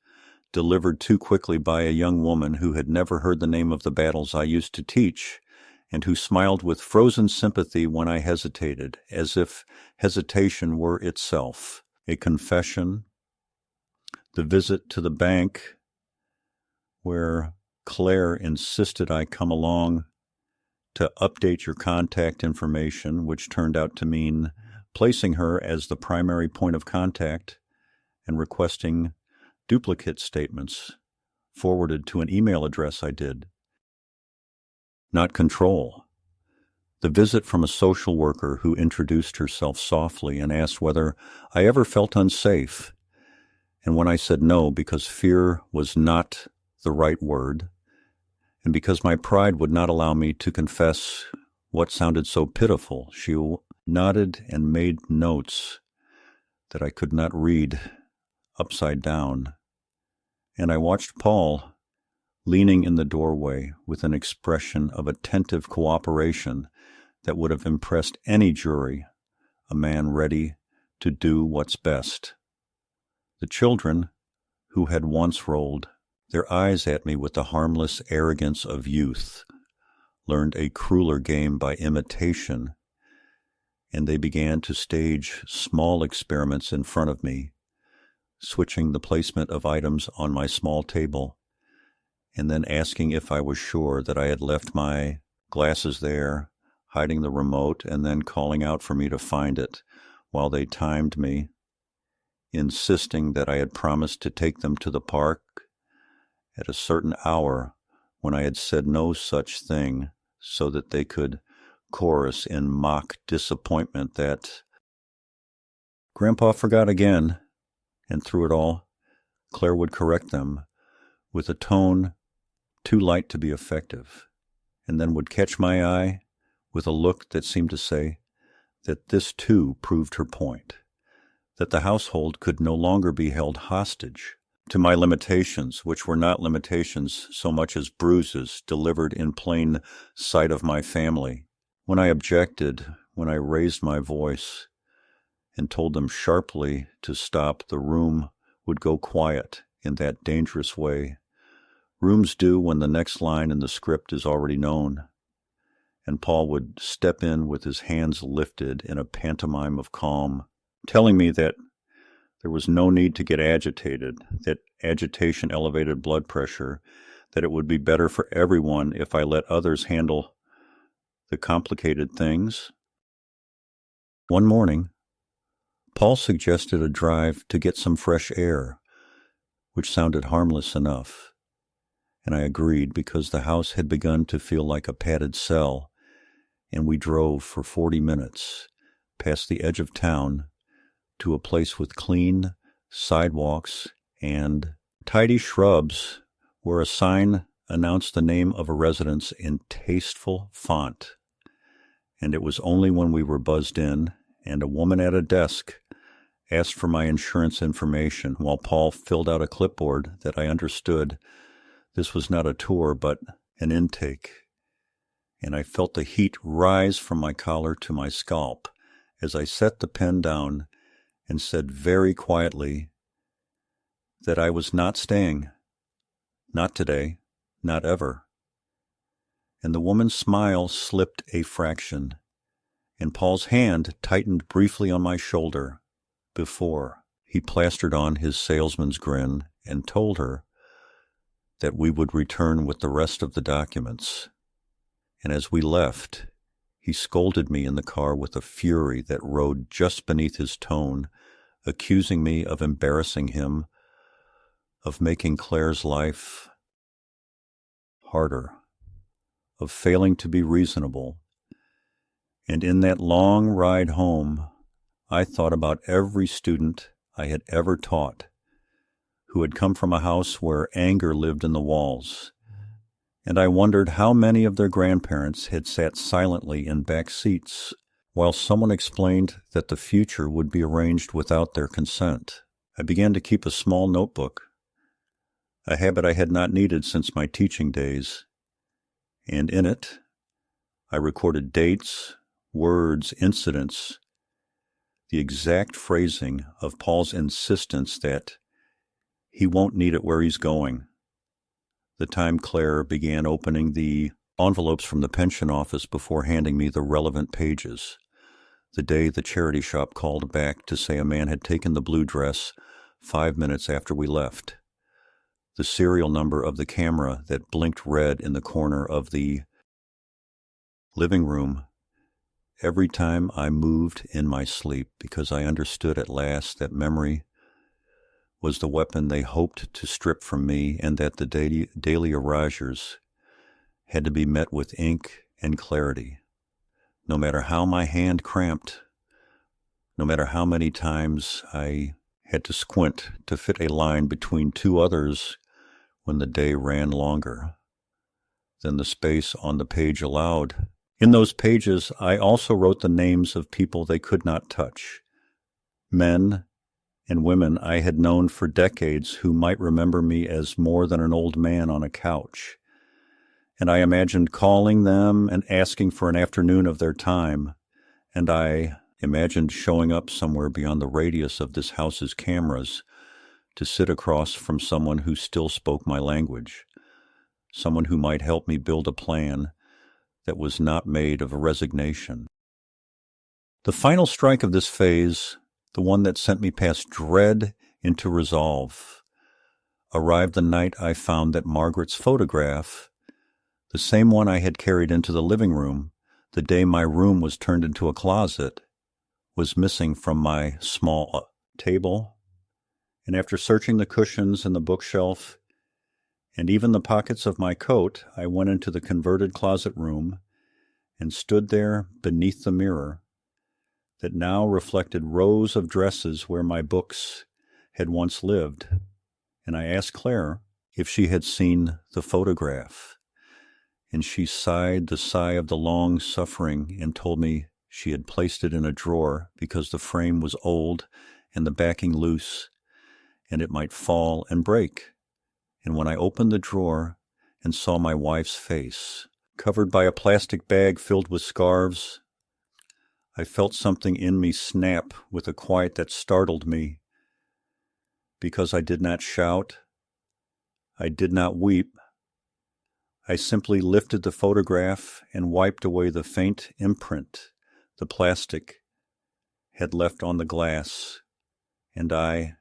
delivered too quickly by a young woman who had never heard the name of the battles I used to teach, and who smiled with frozen sympathy when I hesitated, as if hesitation were itself a confession. The visit to the bank, where Claire insisted I come along to update your contact information, which turned out to mean placing her as the primary point of contact and requesting duplicate statements forwarded to an email address I did not control. The visit from a social worker who introduced herself softly and asked whether I ever felt unsafe, and when I said no because fear was not the right word, and because my pride would not allow me to confess what sounded so pitiful, she nodded and made notes that I could not read upside down. And I watched Paul leaning in the doorway with an expression of attentive cooperation that would have impressed any jury, a man ready to do what's best. The children, who had once rolled their eyes at me with the harmless arrogance of youth, learned a crueler game by imitation, and they began to stage small experiments in front of me, switching the placement of items on my small table, and then asking if I was sure that I had left my glasses there, hiding the remote, and then calling out for me to find it while they timed me, insisting that I had promised to take them to the park at a certain hour when I had said no such thing, so that they could chorus in mock disappointment that Grandpa forgot again, and through it all, Claire would correct them with a tone too light to be effective, and then would catch my eye with a look that seemed to say that this too proved her point, that the household could no longer be held hostage to my limitations, which were not limitations so much as bruises delivered in plain sight of my family. When I objected, when I raised my voice and told them sharply to stop, the room would go quiet in that dangerous way rooms do when the next line in the script is already known, and Paul would step in with his hands lifted in a pantomime of calm, telling me that there was no need to get agitated, that agitation elevated blood pressure, that it would be better for everyone if I let others handle the complicated things. One morning, Paul suggested a drive to get some fresh air, which sounded harmless enough, and I agreed because the house had begun to feel like a padded cell, and we drove for 40 minutes past the edge of town to a place with clean sidewalks and tidy shrubs where a sign announced the name of a residence in tasteful font. And it was only when we were buzzed in and a woman at a desk asked for my insurance information while Paul filled out a clipboard that I understood this was not a tour but an intake. And I felt the heat rise from my collar to my scalp as I set the pen down and said very quietly that I was not staying, not today, not ever. And the woman's smile slipped a fraction, and Paul's hand tightened briefly on my shoulder before he plastered on his salesman's grin and told her that we would return with the rest of the documents. And as we left, he scolded me in the car with a fury that rode just beneath his tone, accusing me of embarrassing him, of making Claire's life harder, of failing to be reasonable. And in that long ride home, I thought about every student I had ever taught who had come from a house where anger lived in the walls, and I wondered how many of their grandparents had sat silently in back seats while someone explained that the future would be arranged without their consent. I began to keep a small notebook, a habit I had not needed since my teaching days, and in it I recorded dates, words, incidents, the exact phrasing of Paul's insistence that he won't need it where he's going, the time Claire began opening the envelopes from the pension office before handing me the relevant pages, the day the charity shop called back to say a man had taken the blue dress 5 minutes after we left, the serial number of the camera that blinked red in the corner of the living room every time I moved in my sleep, because I understood at last that memory was the weapon they hoped to strip from me, and that the daily erasures had to be met with ink and clarity. No matter how my hand cramped, no matter how many times I had to squint to fit a line between two others when the day ran longer than the space on the page allowed. In those pages, I also wrote the names of people they could not touch, men and women I had known for decades who might remember me as more than an old man on a couch. And I imagined calling them and asking for an afternoon of their time, and I imagined showing up somewhere beyond the radius of this house's cameras to sit across from someone who still spoke my language, someone who might help me build a plan that was not made of resignation. The final strike of this phase, the one that sent me past dread into resolve, arrived the night I found that Margaret's photograph, the same one I had carried into the living room the day my room was turned into a closet, was missing from my small table. And after searching the cushions and the bookshelf and even the pockets of my coat, I went into the converted closet room and stood there beneath the mirror that now reflected rows of dresses where my books had once lived, and I asked Claire if she had seen the photograph, and she sighed the sigh of the long suffering and told me she had placed it in a drawer because the frame was old and the backing loose, and it might fall and break. And when I opened the drawer and saw my wife's face, covered by a plastic bag filled with scarves, I felt something in me snap with a quiet that startled me, because I did not shout, I did not weep. I simply lifted the photograph and wiped away the faint imprint the plastic had left on the glass, and I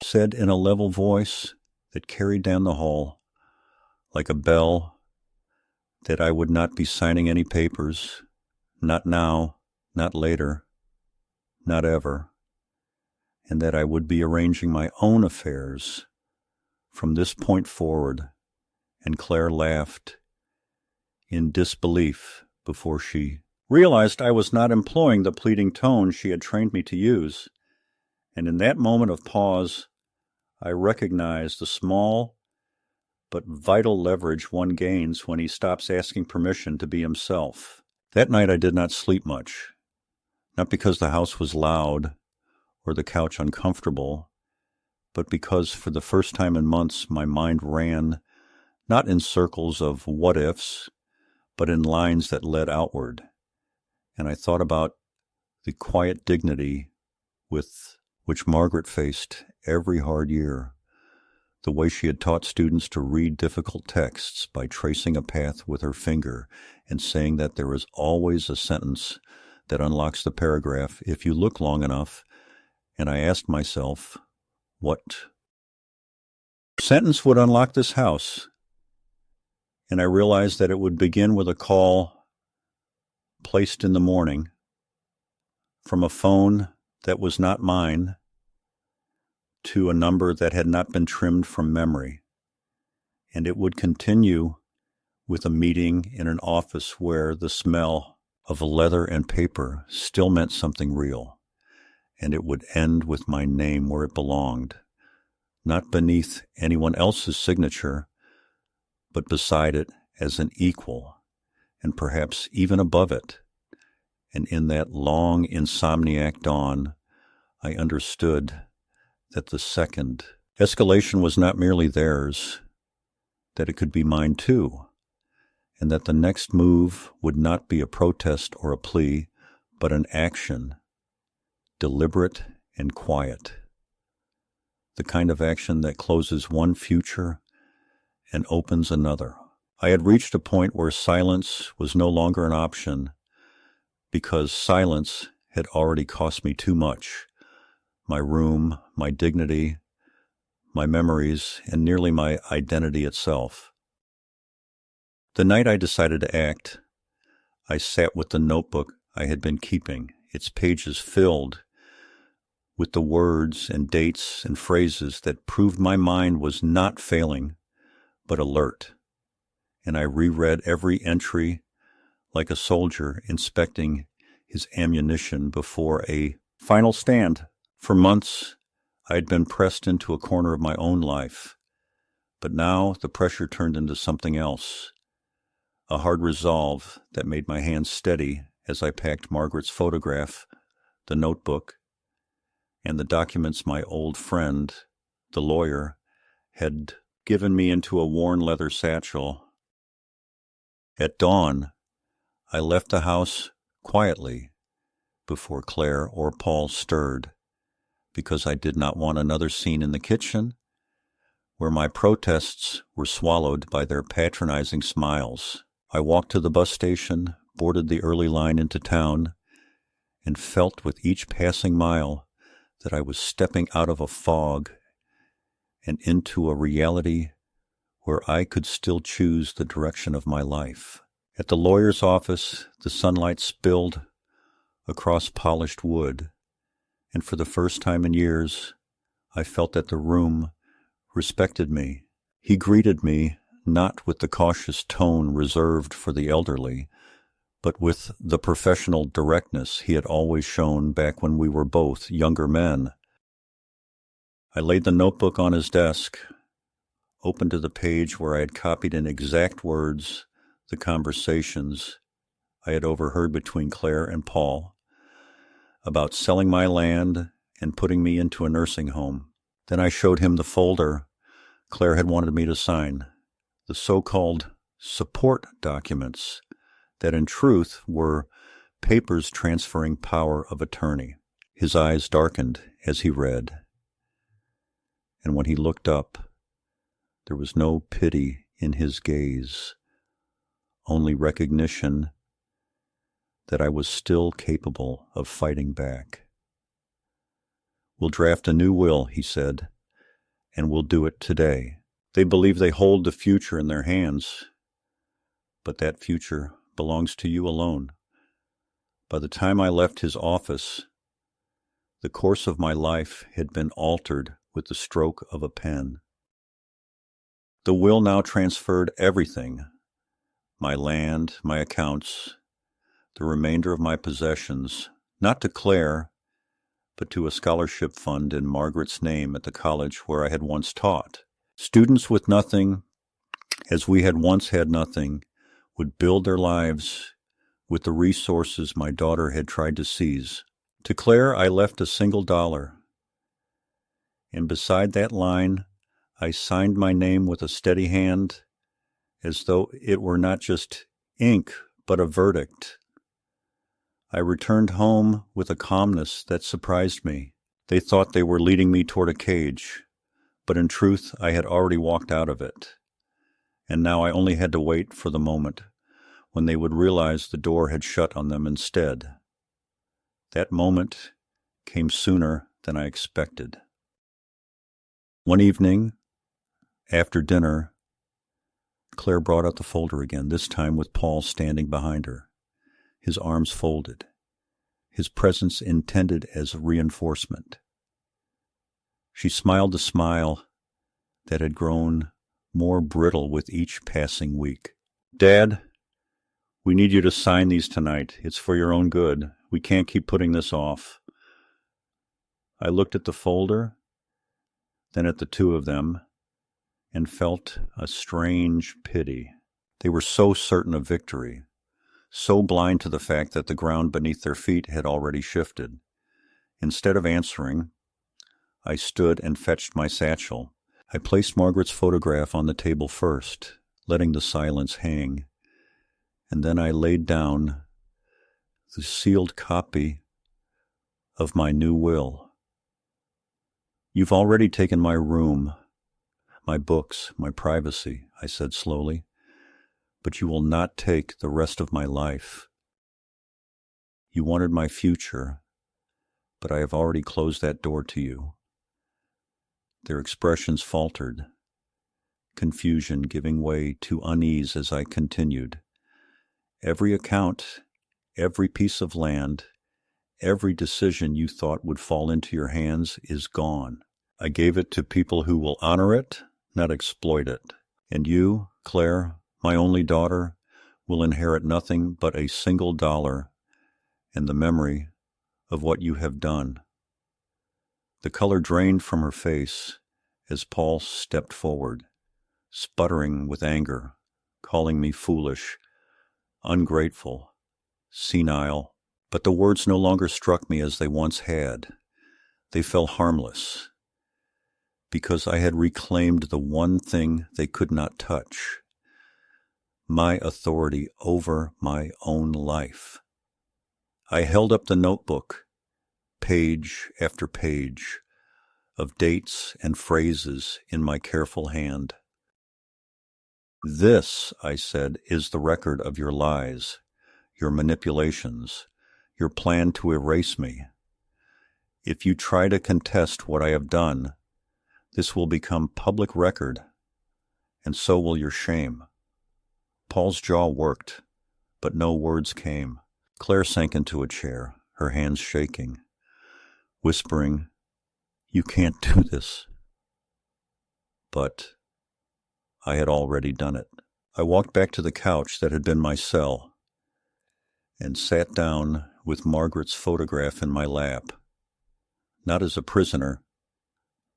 said in a level voice that carried down the hall like a bell that I would not be signing any papers, not now, not later, not ever, and that I would be arranging my own affairs from this point forward. And Claire laughed in disbelief before she realized I was not employing the pleading tone she had trained me to use. And in that moment of pause, I recognized the small but vital leverage one gains when he stops asking permission to be himself. That night I did not sleep much, not because the house was loud or the couch uncomfortable, but because for the first time in months my mind ran not in circles of what-ifs, but in lines that led outward. And I thought about the quiet dignity with which Margaret faced every hard year, the way she had taught students to read difficult texts by tracing a path with her finger and saying that there is always a sentence that unlocks the paragraph if you look long enough, and I asked myself, what sentence would unlock this house? And I realized that it would begin with a call placed in the morning from a phone that was not mine to a number that had not been trimmed from memory. And it would continue with a meeting in an office where the smell of leather and paper still meant something real. And it would end with my name where it belonged, not beneath anyone else's signature, but beside it as an equal, and perhaps even above it. And in that long insomniac dawn, I understood that the second escalation was not merely theirs, that it could be mine too, and that the next move would not be a protest or a plea, but an action, deliberate and quiet, the kind of action that closes one future and opens another. I had reached a point where silence was no longer an option because silence had already cost me too much. My room, my dignity, my memories, and nearly my identity itself. The night I decided to act, I sat with the notebook I had been keeping, its pages filled with the words and dates and phrases that proved my mind was not failing, but alert. And I reread every entry like a soldier inspecting his ammunition before a final stand. For months, I had been pressed into a corner of my own life, but now the pressure turned into something else, a hard resolve that made my hands steady as I packed Margaret's photograph, the notebook, and the documents my old friend, the lawyer, had given me into a worn leather satchel. At dawn, I left the house quietly before Claire or Paul stirred, because I did not want another scene in the kitchen where my protests were swallowed by their patronizing smiles. I walked to the bus station, boarded the early line into town, and felt with each passing mile that I was stepping out of a fog and into a reality where I could still choose the direction of my life. At the lawyer's office, the sunlight spilled across polished wood, and for the first time in years, I felt that the room respected me. He greeted me not with the cautious tone reserved for the elderly, but with the professional directness he had always shown back when we were both younger men. I laid the notebook on his desk, opened to the page where I had copied in exact words the conversations I had overheard between Claire and Paul about selling my land and putting me into a nursing home. Then I showed him the folder Claire had wanted me to sign, the so-called support documents that in truth were papers transferring power of attorney. His eyes darkened as he read, and when he looked up, there was no pity in his gaze, only recognition that I was still capable of fighting back. "We'll draft a new will," he said, "and we'll do it today. They believe they hold the future in their hands, but that future belongs to you alone." By the time I left his office, the course of my life had been altered with the stroke of a pen. The will now transferred everything, my land, my accounts, the remainder of my possessions, not to Claire, but to a scholarship fund in Margaret's name at the college where I had once taught. Students with nothing, as we had once had nothing, would build their lives with the resources my daughter had tried to seize. To Claire, I left $1, and beside that line, I signed my name with a steady hand, as though it were not just ink, but a verdict. I returned home with a calmness that surprised me. They thought they were leading me toward a cage, But in truth, I had already walked out of it, and now I only had to wait for the moment when they would realize the door had shut on them instead. That moment came sooner than I expected. One evening, after dinner, Claire brought out the folder again, this time with Paul standing behind her, his arms folded, his presence intended as reinforcement. She smiled a smile that had grown more brittle with each passing week. "Dad, we need you to sign these tonight. It's for your own good. We can't keep putting this off." I looked at the folder, then at the two of them, and felt a strange pity. They were so certain of victory, so blind to the fact that the ground beneath their feet had already shifted. Instead of answering, I stood and fetched my satchel. I placed Margaret's photograph on the table first, letting the silence hang, and then I laid down the sealed copy of my new will. "You've already taken my room, my books, my privacy," I said slowly, "but you will not take the rest of my life. You wanted my future, but I have already closed that door to you." Their expressions faltered, confusion giving way to unease as I continued. "Every account, every piece of land, every decision you thought would fall into your hands is gone. I gave it to people who will honor it, not exploit it. And you, Claire, my only daughter, will inherit nothing but a single dollar and the memory of what you have done." The color drained from her face as Paul stepped forward, sputtering with anger, calling me foolish, ungrateful, senile. But the words no longer struck me as they once had. They fell harmless, because I had reclaimed the one thing they could not touch, my authority over my own life. I held up the notebook, page after page, of dates and phrases in my careful hand. "This," I said, "is the record of your lies, your manipulations, your plan to erase me. If you try to contest what I have done, this will become public record, and so will your shame." Paul's jaw worked, but no words came. Claire sank into a chair, her hands shaking, whispering, "You can't do this." But I had already done it. I walked back to the couch that had been my cell and sat down with Margaret's photograph in my lap, not as a prisoner,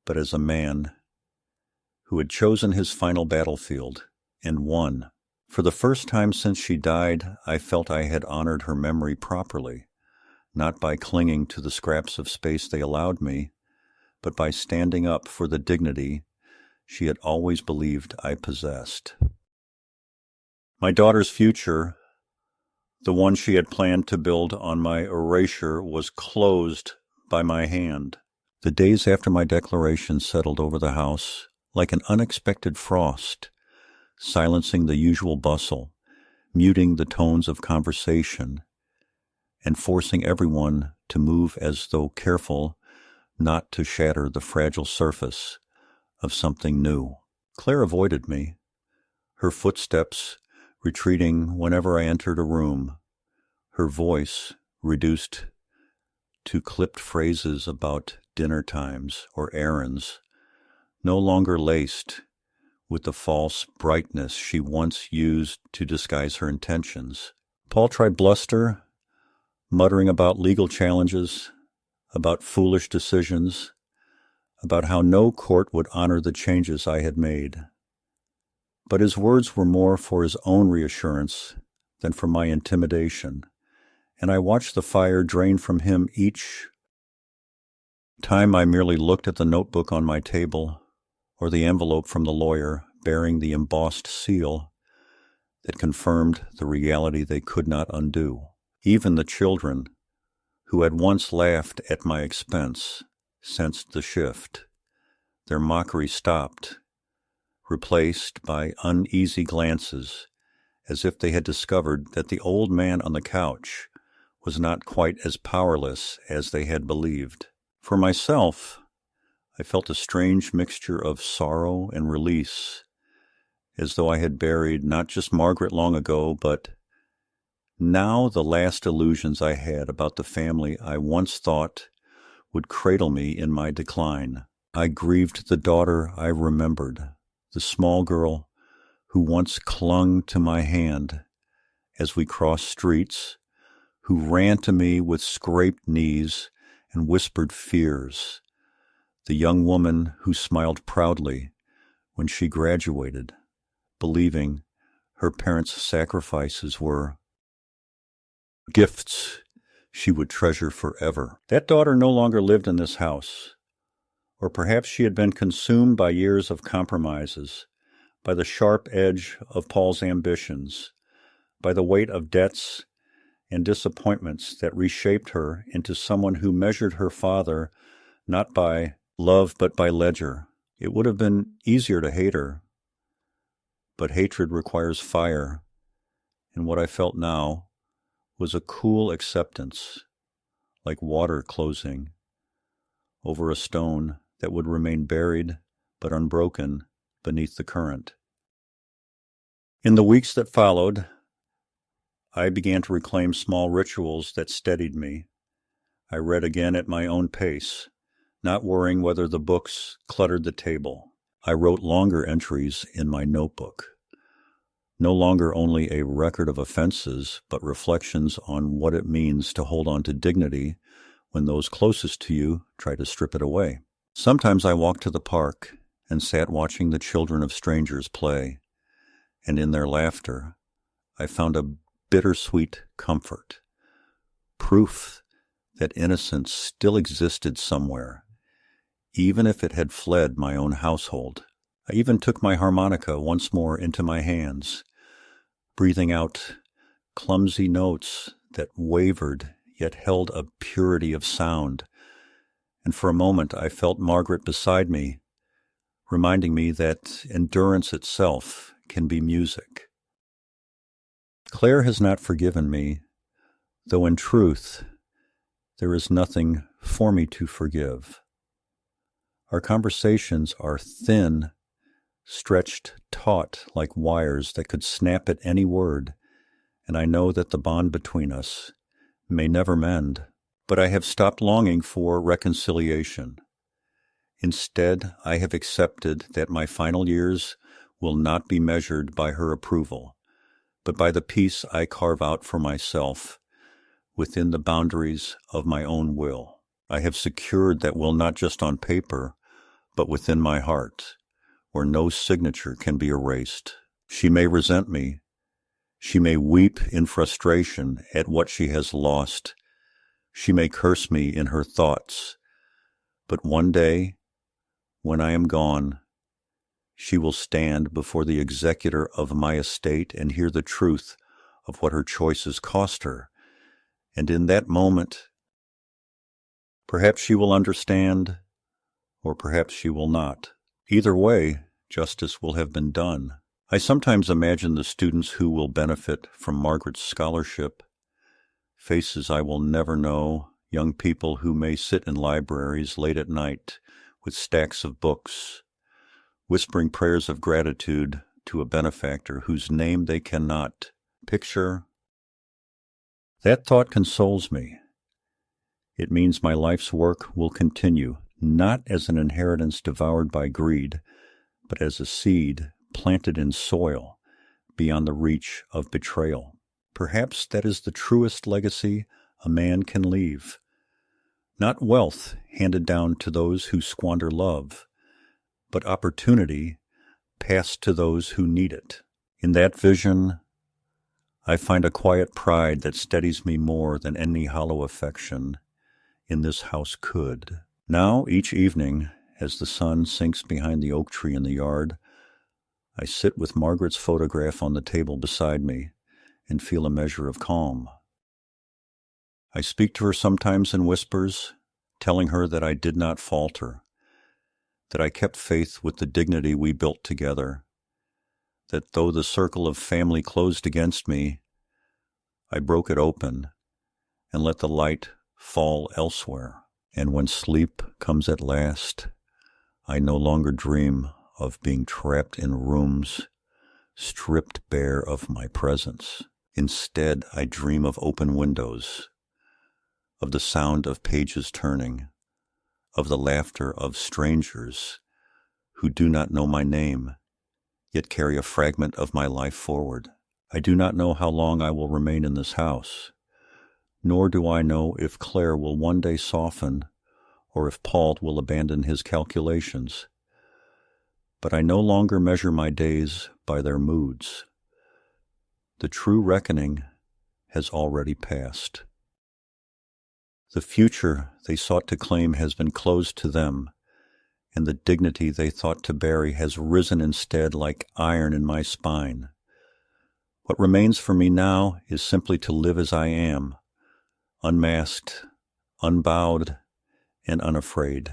but as a man who had chosen his final battlefield and won. For the first time since she died, I felt I had honored her memory properly, not by clinging to the scraps of space they allowed me, but by standing up for the dignity she had always believed I possessed. My daughter's future, the one she had planned to build on my erasure, was closed by my hand. The days after my declaration settled over the house like an unexpected frost, silencing the usual bustle, muting the tones of conversation, and forcing everyone to move as though careful not to shatter the fragile surface of something new. Claire avoided me, her footsteps retreating whenever I entered a room, her voice reduced to clipped phrases about dinner times or errands, no longer laced with the false brightness she once used to disguise her intentions. Paul tried bluster, muttering about legal challenges, about foolish decisions, about how no court would honor the changes I had made. But his words were more for his own reassurance than for my intimidation, and I watched the fire drain from him each time I merely looked at the notebook on my table or the envelope from the lawyer bearing the embossed seal that confirmed the reality they could not undo. Even the children, who had once laughed at my expense, sensed the shift. Their mockery stopped, replaced by uneasy glances, as if they had discovered that the old man on the couch was not quite as powerless as they had believed. For myself, I felt a strange mixture of sorrow and release, as though I had buried not just Margaret long ago, but now the last illusions I had about the family I once thought would cradle me in my decline. I grieved the daughter I remembered, the small girl who once clung to my hand as we crossed streets, who ran to me with scraped knees and whispered fears, the young woman who smiled proudly when she graduated, believing her parents' sacrifices were gifts she would treasure forever. That daughter no longer lived in this house, or perhaps she had been consumed by years of compromises, by the sharp edge of Paul's ambitions, by the weight of debts and disappointments that reshaped her into someone who measured her father not by love but by ledger. It would have been easier to hate her, but hatred requires fire, and what I felt now was a cool acceptance, like water closing over a stone that would remain buried but unbroken beneath the current. In the weeks that followed, I began to reclaim small rituals that steadied me. I read again at my own pace, not worrying whether the books cluttered the table. I wrote longer entries in my notebook, no longer only a record of offenses, but reflections on what it means to hold on to dignity when those closest to you try to strip it away. Sometimes I walked to the park and sat watching the children of strangers play, and in their laughter I found a bittersweet comfort, proof that innocence still existed somewhere, even if it had fled my own household. I even took my harmonica once more into my hands, breathing out clumsy notes that wavered yet held a purity of sound. And for a moment I felt Margaret beside me, reminding me that endurance itself can be music. Claire has not forgiven me, though in truth there is nothing for me to forgive. Our conversations are thin, stretched taut like wires that could snap at any word, and I know that the bond between us may never mend. But I have stopped longing for reconciliation. Instead, I have accepted that my final years will not be measured by her approval, but by the peace I carve out for myself within the boundaries of my own will. I have secured that will not just on paper, but within my heart, where no signature can be erased. She may resent me. She may weep in frustration at what she has lost. She may curse me in her thoughts. But one day, when I am gone, she will stand before the executor of my estate and hear the truth of what her choices cost her. And in that moment, perhaps she will understand, or perhaps she will not. Either way, justice will have been done. I sometimes imagine the students who will benefit from Margaret's scholarship, faces I will never know, young people who may sit in libraries late at night with stacks of books, whispering prayers of gratitude to a benefactor whose name they cannot picture. That thought consoles me. It means my life's work will continue, not as an inheritance devoured by greed, but as a seed planted in soil beyond the reach of betrayal. Perhaps that is the truest legacy a man can leave. Not wealth handed down to those who squander love, but opportunity passed to those who need it. In that vision, I find a quiet pride that steadies me more than any hollow affection in this house could. Now, each evening, as the sun sinks behind the oak tree in the yard, I sit with Margaret's photograph on the table beside me and feel a measure of calm. I speak to her sometimes in whispers, telling her that I did not falter, that I kept faith with the dignity we built together, that though the circle of family closed against me, I broke it open and let the light fall elsewhere. And when sleep comes at last, I no longer dream of being trapped in rooms stripped bare of my presence. Instead, I dream of open windows, of the sound of pages turning, of the laughter of strangers who do not know my name, yet carry a fragment of my life forward. I do not know how long I will remain in this house, nor do I know if Claire will one day soften or if Paul will abandon his calculations. But I no longer measure my days by their moods. The true reckoning has already passed. The future they sought to claim has been closed to them, and the dignity they thought to bury has risen instead like iron in my spine. What remains for me now is simply to live as I am, unmasked, unbowed, and unafraid.